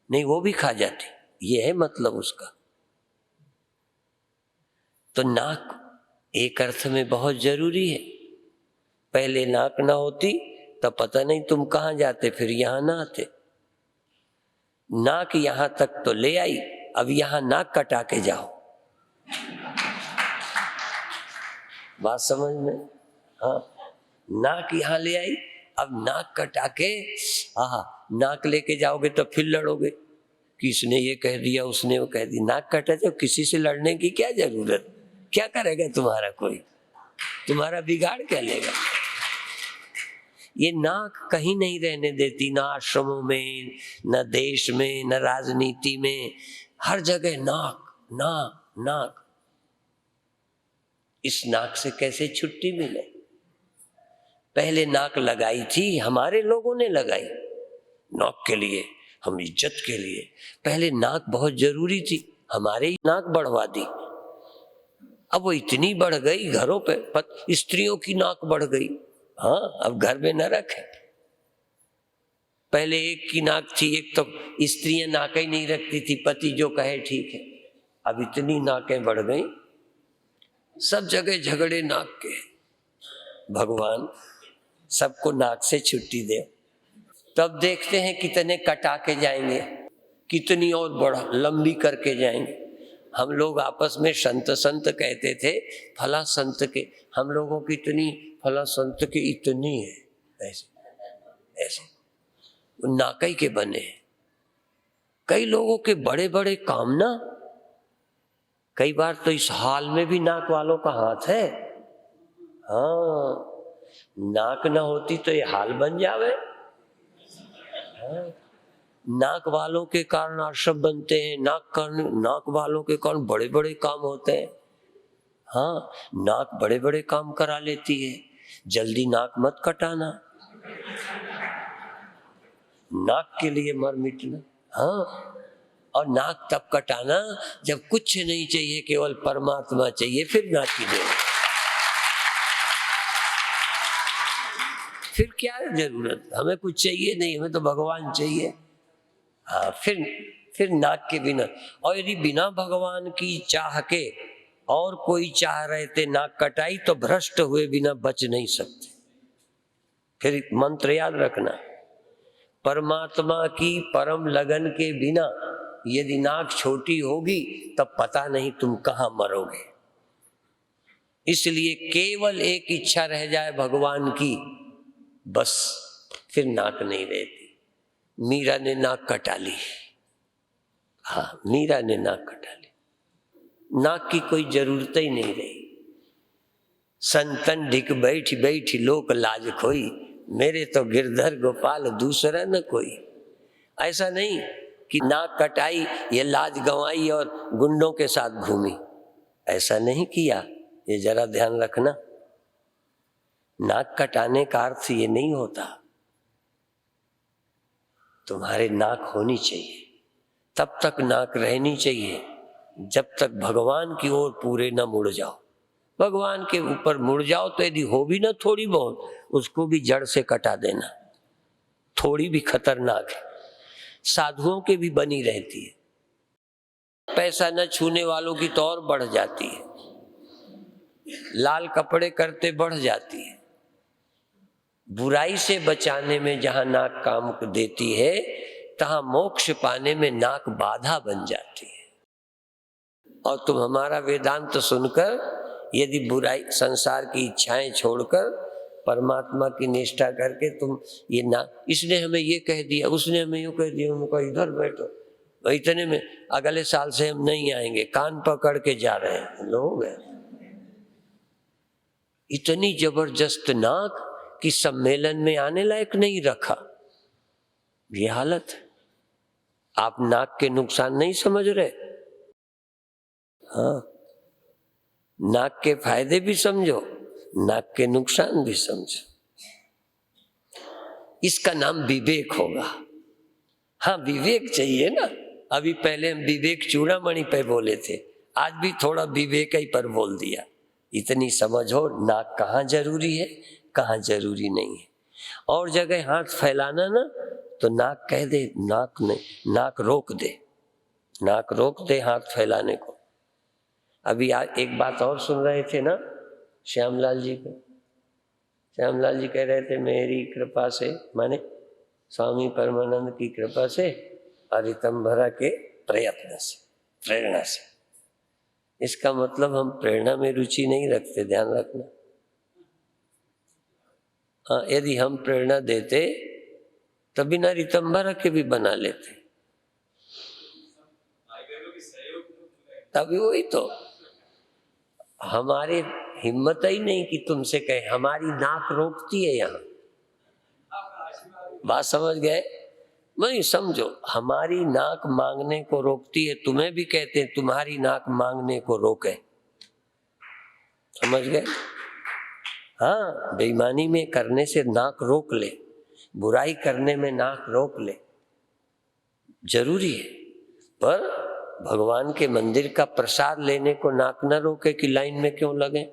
नहीं वो भी खा जाती, ये है मतलब उसका। तो नाक एक अर्थ में बहुत जरूरी है। पहले नाक ना होती तो पता नहीं तुम कहां जाते, फिर यहां ना आते। नाक यहां तक तो ले आई, अब यहां नाक कटा के जाओ। बात समझ में? हाँ, नाक यहाँ ले आई, अब नाक कटा के नाक लेके जाओगे तो फिर लड़ोगे कि इसने ये कह दिया उसने वो कह दिया। नाक कटा तो किसी से लड़ने की क्या जरूरत, क्या करेगा तुम्हारा कोई, तुम्हारा बिगाड़ क्या लेगा। ये नाक कहीं नहीं रहने देती, ना आश्रमों में, न देश में, न राजनीति में, हर जगह नाक नाक नाक। इस नाक से कैसे छुट्टी मिले। पहले नाक लगाई थी हमारे लोगों ने लगाई नाक के लिए, हम इज्जत के लिए। पहले नाक बहुत जरूरी थी, हमारे ही नाक बढ़वा दी। अब वो इतनी बढ़ गई घरों पे, स्त्रियों की नाक बढ़ गई। हाँ, अब घर में नरक है। पहले एक की नाक थी, एक तो स्त्रियां नाक ही नहीं रखती थी, पति जो कहे ठीक है। अब इतनी नाकें बढ़ गई, सब जगह झगड़े नाक के। भगवान सबको नाक से छुट्टी दे। तब देखते हैं कितने कटा के जाएंगे, कितनी और बड़ा लंबी करके जाएंगे। हम लोग आपस में संत संत कहते थे, फला संत के, हम लोगों की इतनी, फला संत की इतनी है, ऐसे ऐसे नाकई के बने हैं। कई लोगों के बड़े बड़े काम ना, कई बार तो इस हाल में भी नाक वालों का हाथ है। हाँ, नाक ना होती तो ये हाल बन जावे। हाँ, नाक वालों के कारण आश्रम बनते हैं, नाक वालों के कारण बड़े बड़े काम होते हैं। हाँ, नाक बड़े बड़े काम करा लेती है। जल्दी नाक मत कटाना, नाक के लिए मर मिटना। हाँ, और नाक तब कटाना जब कुछ नहीं चाहिए, केवल परमात्मा चाहिए, फिर नाक की देना। फिर क्या जरूरत, हमें कुछ चाहिए नहीं, हमें तो भगवान चाहिए। हाँ, फिर नाक के बिना। और यदि बिना भगवान की चाह के और कोई चाह रहे थे नाक कटाई, तो भ्रष्ट हुए बिना बच नहीं सकते। फिर मंत्र याद रखना, परमात्मा की परम लगन के बिना यदि नाक छोटी होगी तब पता नहीं तुम कहां मरोगे। इसलिए केवल एक इच्छा रह जाए भगवान की, बस फिर नाक नहीं रहती। मीरा ने नाक कटा ली। हाँ, मीरा ने नाक कटा ली, नाक की कोई जरूरत ही नहीं रही। संतन ढिक बैठ बैठ लोक लाज खोई, मेरे तो गिरधर गोपाल दूसरा न कोई। ऐसा नहीं कि नाक कटाई ये लाज गंवाई और गुंडों के साथ घूमी, ऐसा नहीं किया। ये जरा ध्यान रखना, नाक कटाने का अर्थ ये नहीं होता। तुम्हारे नाक होनी चाहिए, तब तक नाक रहनी चाहिए जब तक भगवान की ओर पूरे न मुड़ जाओ। भगवान के ऊपर मुड़ जाओ तो यदि हो भी ना थोड़ी बहुत, उसको भी जड़ से कटा देना। थोड़ी भी खतरनाक है, साधुओं के भी बनी रहती है। पैसा न छूने वालों की तो और बढ़ जाती है, लाल कपड़े करते बढ़ जाती है। बुराई से बचाने में जहां नाक काम देती है, तहां मोक्ष पाने में नाक बाधा बन जाती है। और तुम हमारा वेदांत सुनकर यदि बुराई संसार की इच्छाएं छोड़कर परमात्मा की निष्ठा करके तुम ये ना, इसने हमें ये कह दिया, उसने हमें यूं कह दिया, उनको इधर बैठो, इतने में अगले साल से हम नहीं आएंगे, कान पकड़ के जा रहे हैं लोग। इतनी जबरदस्त नाक कि सम्मेलन में आने लायक नहीं रखा, ये हालत है। आप नाक के नुकसान नहीं समझ रहे। हाँ, नाक के फायदे भी समझो, नाक के नुकसान भी समझो। इसका नाम विवेक होगा। हाँ, विवेक चाहिए ना। अभी पहले हम विवेक चूड़ामणि पे बोले थे, आज भी थोड़ा विवेक ही पर बोल दिया। इतनी समझ हो नाक कहाँ जरूरी है, कहाँ जरूरी नहीं है। और जगह हाथ फैलाना ना तो नाक कह दे, नाक नहीं, नाक रोक दे, नाक रोक दे हाथ फैलाने को। अभी आज एक बात और सुन रहे थे ना, श्यामलाल जी को, श्यामलाल जी कह रहे थे मेरी कृपा से, माने स्वामी परमानंद की कृपा से और ऋतंभरा के प्रयत्न से, प्रेरणा से। इसका मतलब हम प्रेरणा में रुचि नहीं रखते, ध्यान रखना। हाँ, यदि हम प्रेरणा देते तो बिना रितंभा के भी बना लेते। तभी वही तो, हमारी हिम्मत ही नहीं कि तुमसे कहे, हमारी नाक रोकती है यहाँ। बात समझ गए? नहीं समझो, हमारी नाक मांगने को रोकती है। तुम्हें भी कहते हैं तुम्हारी नाक मांगने को रोके। समझ गए? हाँ, बेईमानी में करने से नाक रोक ले, बुराई करने में नाक रोक ले, जरूरी है। पर भगवान के मंदिर का प्रसाद लेने को नाक न रोके कि लाइन में क्यों लगे।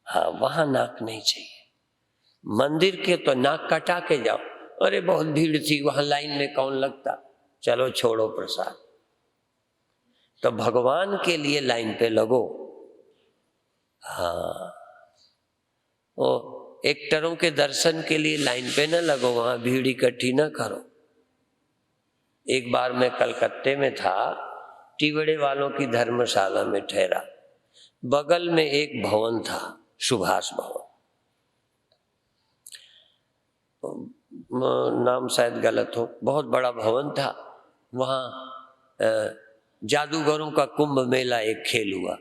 हाँ, वहां नाक नहीं चाहिए। मंदिर के तो नाक कटा के जाओ, अरे बहुत भीड़ थी वहां, लाइन में कौन लगता, चलो छोड़ो प्रसाद। तो भगवान के लिए लाइन पे लगो। हाँ, ओ एक्टरों के दर्शन के लिए लाइन पे न लगो, वहां भीड़ इकट्ठी न करो। एक बार मैं कलकत्ते में था, टिवड़े वालों की धर्मशाला में ठहरा। बगल में एक भवन था, सुभाष भवन, नाम शायद गलत हो, बहुत बड़ा भवन था। वहाँ जादूगरों का कुंभ मेला एक खेल हुआ।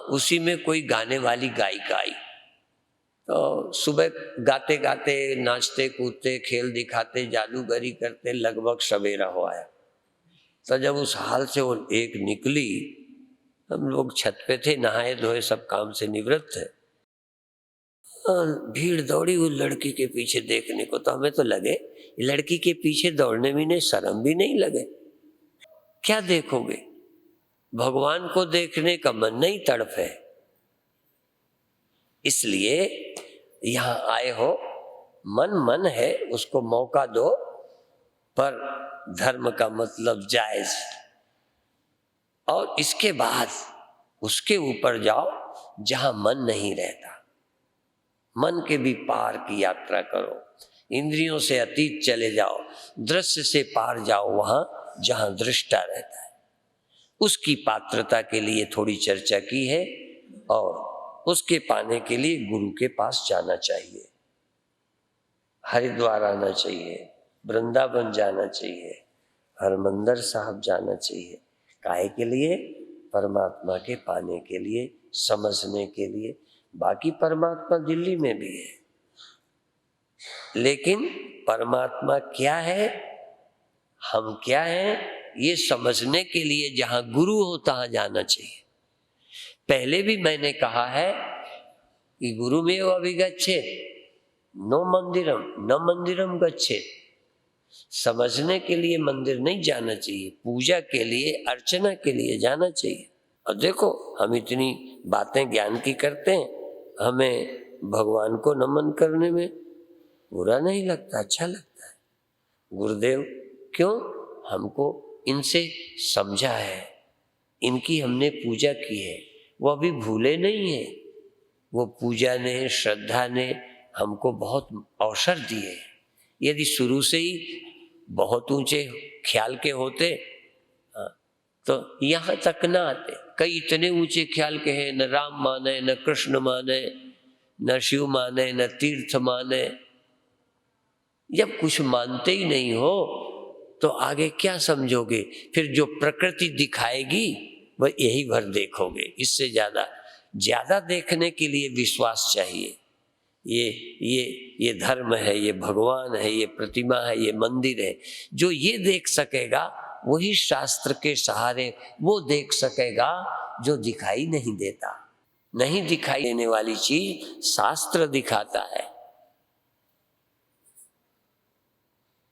उसी में कोई गाने वाली गायिका आई, तो सुबह गाते गाते नाचते कूदते खेल दिखाते जादूगरी करते लगभग सवेरा हो आया। तो जब उस हाल से वो एक निकली, हम लोग छत पे थे, नहाए धोए सब काम से निवृत्त थे। भीड़ दौड़ी उस लड़की के पीछे देखने को। तो हमें तो लगे लड़की के पीछे दौड़ने में शर्म भी नहीं लगे। क्या देखोगे, भगवान को देखने का मन नहीं तड़प है। इसलिए यहां आए हो, मन मन है, उसको मौका दो, पर धर्म का मतलब जायज। और इसके बाद उसके ऊपर जाओ जहां मन नहीं रहता। मन के भी पार की यात्रा करो, इंद्रियों से अतीत चले जाओ, दृश्य से पार जाओ, वहां जहां दृष्टा रहता है। उसकी पात्रता के लिए थोड़ी चर्चा की है, और उसके पाने के लिए गुरु के पास जाना चाहिए, हरिद्वार आना चाहिए, वृंदावन जाना चाहिए, हरमंदिर साहब जाना चाहिए। काहे के लिए? परमात्मा के पाने के लिए, समझने के लिए। बाकी परमात्मा दिल्ली में भी है, लेकिन परमात्मा क्या है, हम क्या हैं, ये समझने के लिए जहां गुरु हो तहां जाना चाहिए। पहले भी मैंने कहा है कि गुरुमेव अभिगच्छेत्, नो मंदिरम न मंदिरम गच्छेत्। समझने के लिए मंदिर नहीं जाना चाहिए, पूजा के लिए, अर्चना के लिए जाना चाहिए। और देखो, हम इतनी बातें ज्ञान की करते हैं, हमें भगवान को नमन करने में बुरा नहीं लगता, अच्छा लगता है। गुरुदेव क्यों? हमको इनसे समझा है, इनकी हमने पूजा की है, वो अभी भूले नहीं है। वो पूजा ने, श्रद्धा ने हमको बहुत अवसर दिए। यदि शुरू से ही बहुत ऊंचे ख्याल के होते तो यहाँ तक ना आते। कई इतने ऊंचे ख्याल के हैं, न राम माने, न कृष्ण माने, न शिव माने, न तीर्थ माने। जब कुछ मानते ही नहीं हो तो आगे क्या समझोगे? फिर जो प्रकृति दिखाएगी वह यही भर देखोगे। इससे ज्यादा देखने के लिए विश्वास चाहिए। ये धर्म है, ये भगवान है, ये प्रतिमा है, ये मंदिर है। जो ये देख सकेगा वही शास्त्र के सहारे वो देख सकेगा जो दिखाई नहीं देता। नहीं दिखाई देने वाली चीज शास्त्र दिखाता है।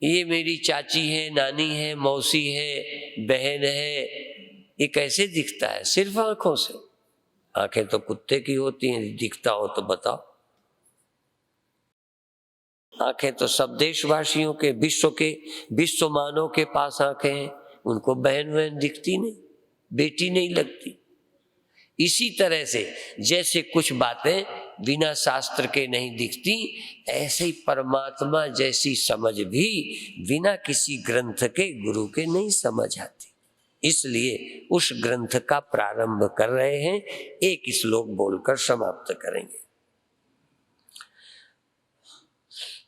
ये मेरी चाची है, नानी है, मौसी है, बहन है, ये कैसे दिखता है? सिर्फ आंखों से। आंखें तो कुत्ते की होती हैं, दिखता हो तो बताओ। आंखें तो सब देशवासियों के, विश्व मानव के पास आंखें हैं, उनको बहन बहन दिखती नहीं, बेटी नहीं लगती। इसी तरह से जैसे कुछ बातें बिना शास्त्र के नहीं दिखती, ऐसे ही परमात्मा जैसी समझ भी बिना किसी ग्रंथ के, गुरु के नहीं समझ आती। इसलिए उस ग्रंथ का प्रारंभ कर रहे हैं, एक श्लोक बोलकर समाप्त करेंगे।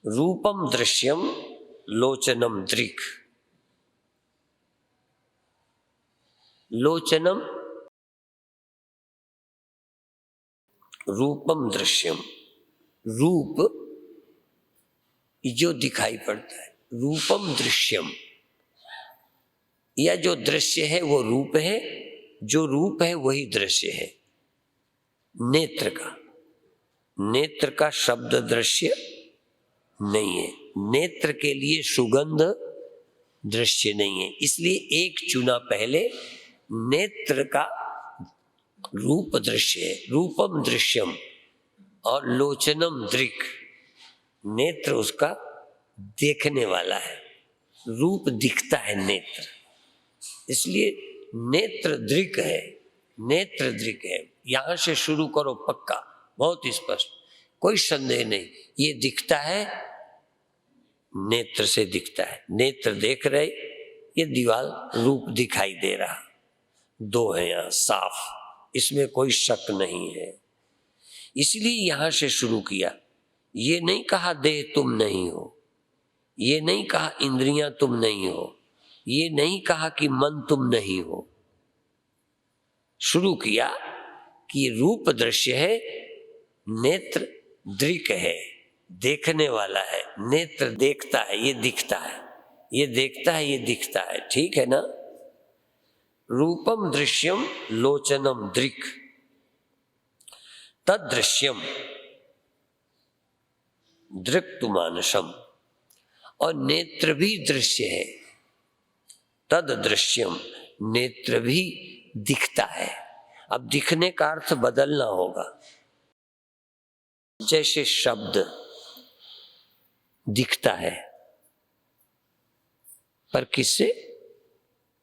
रूपम दृश्यम लोचनम दृक्। लोचनम रूपम दृश्यम, रूप जो दिखाई पड़ता है, रूपम दृश्यम, या जो दृश्य है वो रूप है, जो रूप है वही दृश्य है। नेत्र का, नेत्र का शब्द दृश्य नहीं है, नेत्र के लिए सुगंध दृश्य नहीं है, इसलिए एक चुना पहले नेत्र का रूप दृश्य है, रूपम दृश्यम, और लोचनम दृक्, नेत्र उसका देखने वाला है, रूप दिखता है नेत्र, इसलिए नेत्र दृक् है, नेत्र दृक् है। यहां से शुरू करो पक्का, बहुत स्पष्ट, कोई संदेह नहीं, ये दिखता है, नेत्र से दिखता है, नेत्र देख रहे, ये दीवार रूप दिखाई दे रहा, दो है यहां साफ, इसमें कोई शक नहीं है। इसलिए यहां से शुरू किया, ये नहीं कहा देह तुम नहीं हो, ये नहीं कहा इंद्रियां तुम नहीं हो, ये नहीं कहा कि मन तुम नहीं हो। शुरू किया कि रूप दृश्य है, नेत्र दृक् है, देखने वाला है, नेत्र देखता है, ये दिखता है, ये देखता है, ये दिखता है, ठीक है ना। रूपम दृश्यम लोचनम दृक् तद दृश्यम दृक्तु मानसम, और नेत्र भी दृश्य है, तद दृश्यम, नेत्र भी दिखता है। अब दिखने का अर्थ बदलना होगा, जैसे शब्द दिखता है, पर किससे?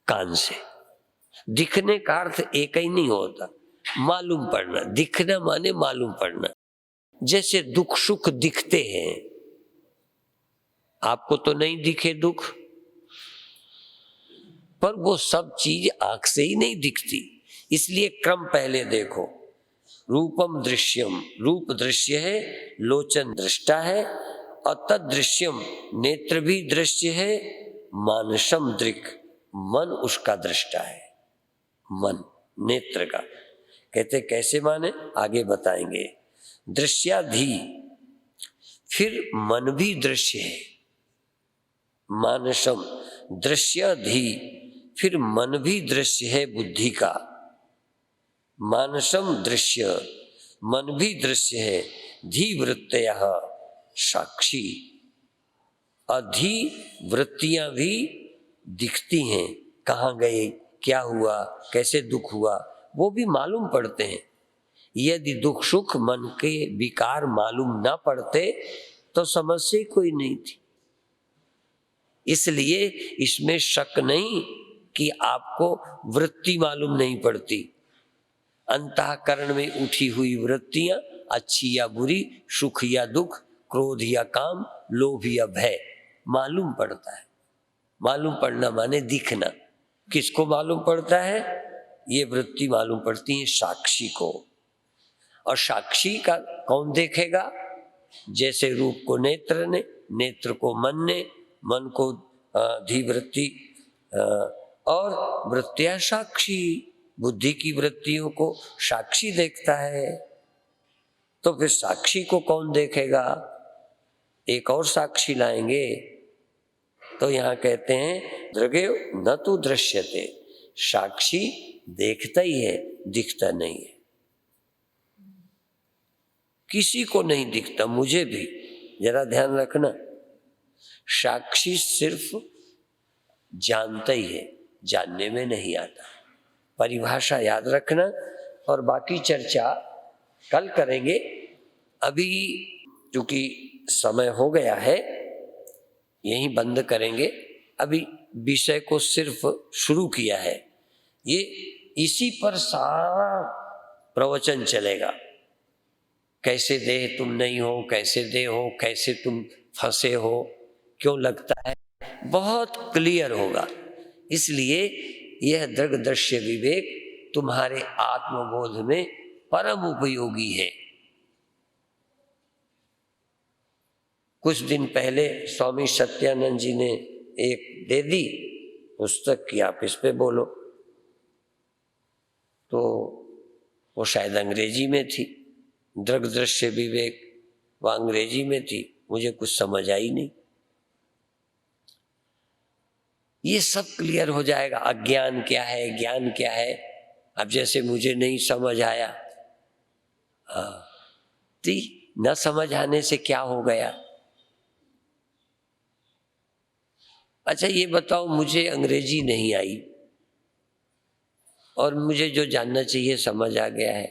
कान से। दिखने का अर्थ एक ही नहीं होता, मालूम पड़ना, दिखना माने मालूम पड़ना। जैसे दुख सुख दिखते हैं, आपको तो नहीं दिखे दुख, पर वो सब चीज आंख से ही नहीं दिखती, इसलिए क्रम पहले देखो। रूपम दृश्यम, रूप दृश्य है, लोचन दृष्टा है, और तद दृश्यम, नेत्र भी दृश्य है, मानसम दृक्, मन उसका दृष्टा है, मन नेत्र का। कहते कैसे माने, आगे बताएंगे। दृश्याधि, फिर मन भी दृश्य है, मानसम दृश्याधि, फिर मन भी दृश्य है बुद्धि का, मानसम दृश्य, मन भी दृश्य है, धी वृत्तयः साक्षी, अधि वृत्तियां भी दिखती हैं, कहाँ गए, क्या हुआ, कैसे दुख हुआ, वो भी मालूम पड़ते हैं। यदि दुख सुख मन के विकार मालूम ना पड़ते तो समस्या कोई नहीं थी। इसलिए इसमें शक नहीं कि आपको वृत्ति मालूम नहीं पड़ती, अंतःकरण में उठी हुई वृत्तियां अच्छी या बुरी, सुख या दुख, क्रोध या काम, लोभ या भय मालूम पड़ता है। मालूम पड़ना माने दिखना। किसको मालूम पड़ता है? ये वृत्ति मालूम पड़ती है साक्षी को। और साक्षी का कौन देखेगा? जैसे रूप को नेत्र ने, नेत्र को मन ने, मन को धीवृत्ति, और वृत्तियां साक्षी, बुद्धि की वृत्तियों को साक्षी देखता है। तो फिर साक्षी को कौन देखेगा? एक और साक्षी लाएंगे। तो यहां कहते हैं दृग्यो न तो दृश्यते, साक्षी देखता ही है, दिखता नहीं है। किसी को नहीं दिखता, मुझे भी। जरा ध्यान रखना, साक्षी सिर्फ जानता ही है, जानने में नहीं आता। परिभाषा याद रखना, और बाकी चर्चा कल करेंगे। अभी चूंकि समय हो गया है, यहीं बंद करेंगे। अभी विषय को सिर्फ शुरू किया है, ये इसी पर सारा प्रवचन चलेगा। कैसे देह तुम नहीं हो, कैसे देह हो, कैसे तुम फंसे हो, क्यों लगता है, बहुत क्लियर होगा। इसलिए यह दृग दृश्य विवेक तुम्हारे आत्मबोध में परम उपयोगी है। कुछ दिन पहले स्वामी सत्यानंद जी ने एक दे दी पुस्तक कि आप इस पे बोलो, तो वो शायद अंग्रेजी में थी, दृग दृश्य विवेक, वो अंग्रेजी में थी, मुझे कुछ समझ आई नहीं। ये सब क्लियर हो जाएगा, अज्ञान क्या है, ज्ञान क्या है। अब जैसे मुझे नहीं समझ आया, तो न समझ आने से क्या हो गया। अच्छा ये बताओ, मुझे अंग्रेजी नहीं आई और मुझे जो जानना चाहिए समझ आ गया है,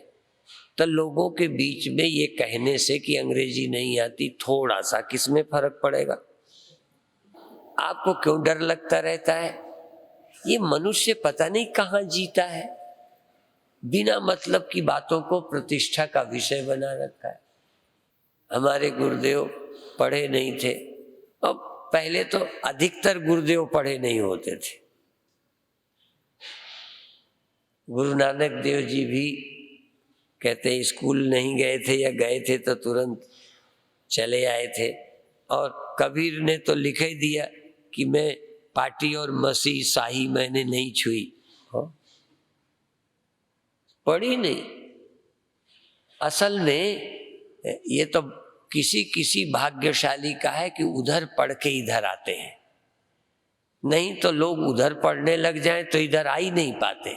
तो लोगों के बीच में ये कहने से कि अंग्रेजी नहीं आती थोड़ा सा किसमें फर्क पड़ेगा? आपको क्यों डर लगता रहता है? ये मनुष्य पता नहीं कहाँ जीता है, बिना मतलब की बातों को प्रतिष्ठा का विषय बना रखा है। हमारे गुरुदेव पढ़े नहीं थे, अब पहले तो अधिकतर गुरुदेव पढ़े नहीं होते थे। गुरु नानक देव जी भी कहते हैं स्कूल नहीं गए थे, या गए थे तो तुरंत चले आए थे। और कबीर ने तो लिख ही दिया कि मैं पाटी और मसी शाही मैंने नहीं छुई, पढ़ी नहीं। असल में ये तो किसी किसी भाग्यशाली का है कि उधर पढ़ के इधर आते हैं, नहीं तो लोग उधर पढ़ने लग जाएं तो इधर आ ही नहीं पाते।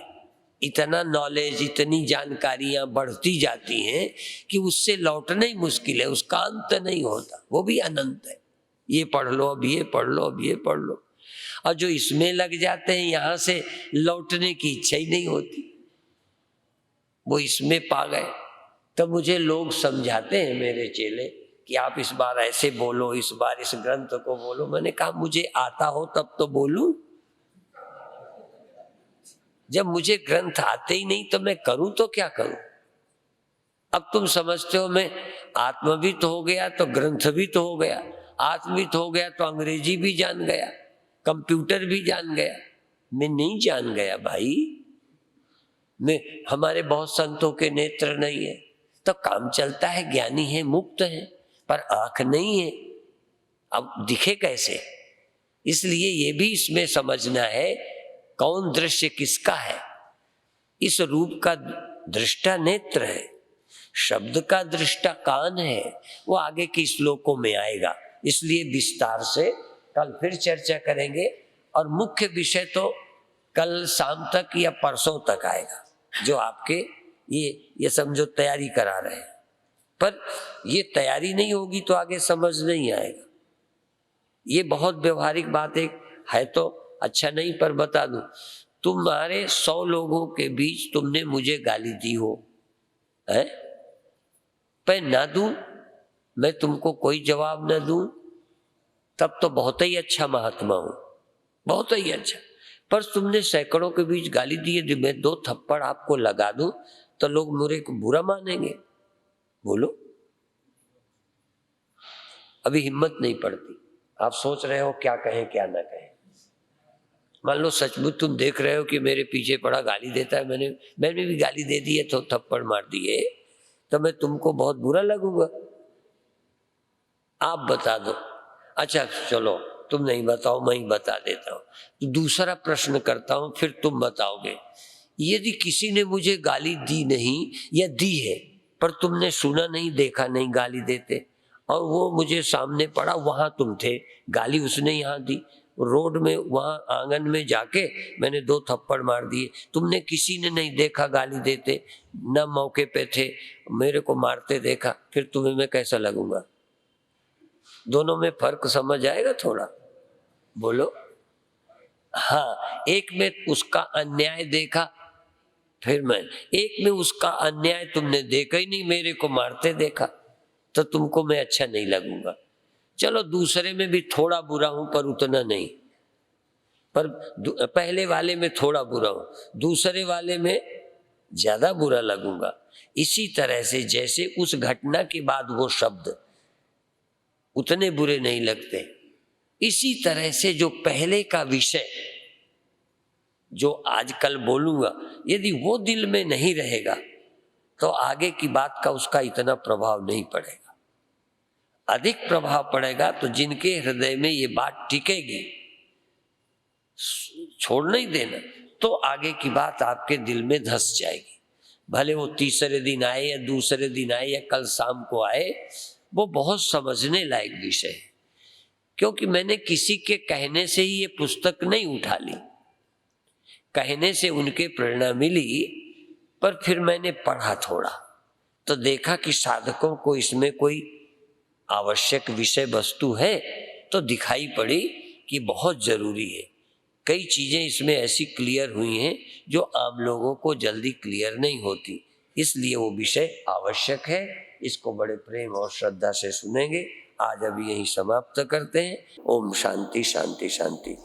इतना नॉलेज, इतनी जानकारियां बढ़ती जाती हैं कि उससे लौटना ही मुश्किल है, उसका अंत नहीं होता, वो भी अनंत है। ये पढ़ लो, अब ये पढ़ लो, अब ये पढ़ लो, और जो इसमें लग जाते हैं यहां से लौटने की इच्छा ही नहीं होती, वो इसमें पा गए। तो मुझे लोग समझाते हैं, मेरे चेले, कि आप इस बार ऐसे बोलो, इस बार इस ग्रंथ को बोलो। मैंने कहा मुझे आता हो तब तो बोलूं, जब मुझे ग्रंथ आते ही नहीं तो मैं करूं तो क्या करूं। अब तुम समझते हो मैं आत्मविद हो गया तो ग्रंथ भी तो हो गया, आत्मविद हो गया तो अंग्रेजी भी जान गया, कंप्यूटर भी जान गया। मैं नहीं जान गया भाई, मैं हमारे बहुत संतों के नेत्र नहीं है तो काम चलता है, ज्ञानी है, मुक्त है, पर आंख नहीं है, अब दिखे कैसे। इसलिए ये भी इसमें समझना है कौन दृश्य किसका है। इस रूप का दृष्टा नेत्र है, शब्द का दृष्टा कान है, वो आगे के श्लोकों में आएगा, इसलिए विस्तार से कल फिर चर्चा करेंगे। और मुख्य विषय तो कल शाम तक या परसों तक आएगा, जो आपके ये समझो तैयारी करा रहे हैं, पर ये तैयारी नहीं होगी तो आगे समझ नहीं आएगा। ये बहुत व्यवहारिक बात है तो अच्छा नहीं, पर बता दूं, तुम्हारे 100 लोगों के बीच तुमने मुझे गाली दी हो, है, मैं ना दूं, मैं तुमको कोई जवाब ना दूं, तब तो बहुत ही अच्छा महात्मा हूं, बहुत ही अच्छा। पर तुमने सैकड़ों के बीच गाली दी है, मैं 2 थप्पड़ आपको लगा दूं तो लोग मेरे को बुरा मानेंगे? बोलो, अभी हिम्मत नहीं पड़ती। आप सोच रहे हो क्या कहें क्या ना कहें। मान लो सचमुच तुम देख रहे हो कि मेरे पीछे पड़ा गाली देता है, मैंने भी गाली दे दी है तो थप्पड़ मार दिए, तो मैं तुमको बहुत बुरा लगूंगा? आप बता दो। अच्छा चलो तुम नहीं बताओ, मैं ही बता देता हूँ। तो दूसरा प्रश्न करता हूँ, फिर तुम बताओगे। यदि किसी ने मुझे गाली दी नहीं या दी है पर तुमने सुना नहीं, देखा नहीं गाली देते, और वो मुझे सामने पड़ा, वहां तुम थे, गाली उसने यहाँ दी, रोड में वहां आंगन में जाके मैंने 2 थप्पड़ मार दिए, तुमने किसी ने नहीं देखा गाली देते, न मौके पे थे, मेरे को मारते देखा, फिर तुम्हें मैं कैसा लगूंगा? दोनों में फर्क समझ आएगा थोड़ा? बोलो। हाँ, एक में उसका अन्याय देखा, फिर मैं, एक में उसका अन्याय तुमने देखा ही नहीं, मेरे को मारते देखा, तो तुमको मैं अच्छा नहीं लगूंगा। चलो दूसरे में भी थोड़ा बुरा हूं पर उतना नहीं, पर पहले वाले में थोड़ा बुरा हूं, दूसरे वाले में ज्यादा बुरा लगूंगा। इसी तरह से जैसे उस घटना के बाद वो शब्द उतने बुरे नहीं लगते, इसी तरह से जो पहले का विषय जो आजकल बोलूंगा, यदि वो दिल में नहीं रहेगा तो आगे की बात का उसका इतना प्रभाव नहीं पड़ेगा। अधिक प्रभाव पड़ेगा तो जिनके हृदय में ये बात टिकेगी, छोड़ नहीं देना, तो आगे की बात आपके दिल में धस जाएगी। भले वो तीसरे दिन आए या दूसरे दिन आए या कल शाम को आए, वो बहुत समझने लायक विषय है। क्योंकि मैंने किसी के कहने से ही ये पुस्तक नहीं उठा ली, कहने से उनके प्रेरणा मिली, पर फिर मैंने पढ़ा थोड़ा तो देखा कि साधकों को इसमें कोई आवश्यक विषय वस्तु है, तो दिखाई पड़ी कि बहुत जरूरी है। कई चीजें इसमें ऐसी क्लियर हुई हैं जो आम लोगों को जल्दी क्लियर नहीं होती, इसलिए वो विषय आवश्यक है। इसको बड़े प्रेम और श्रद्धा से सुनेंगे। आज अभी यहीं समाप्त करते हैं। ओम शांति शांति शांति।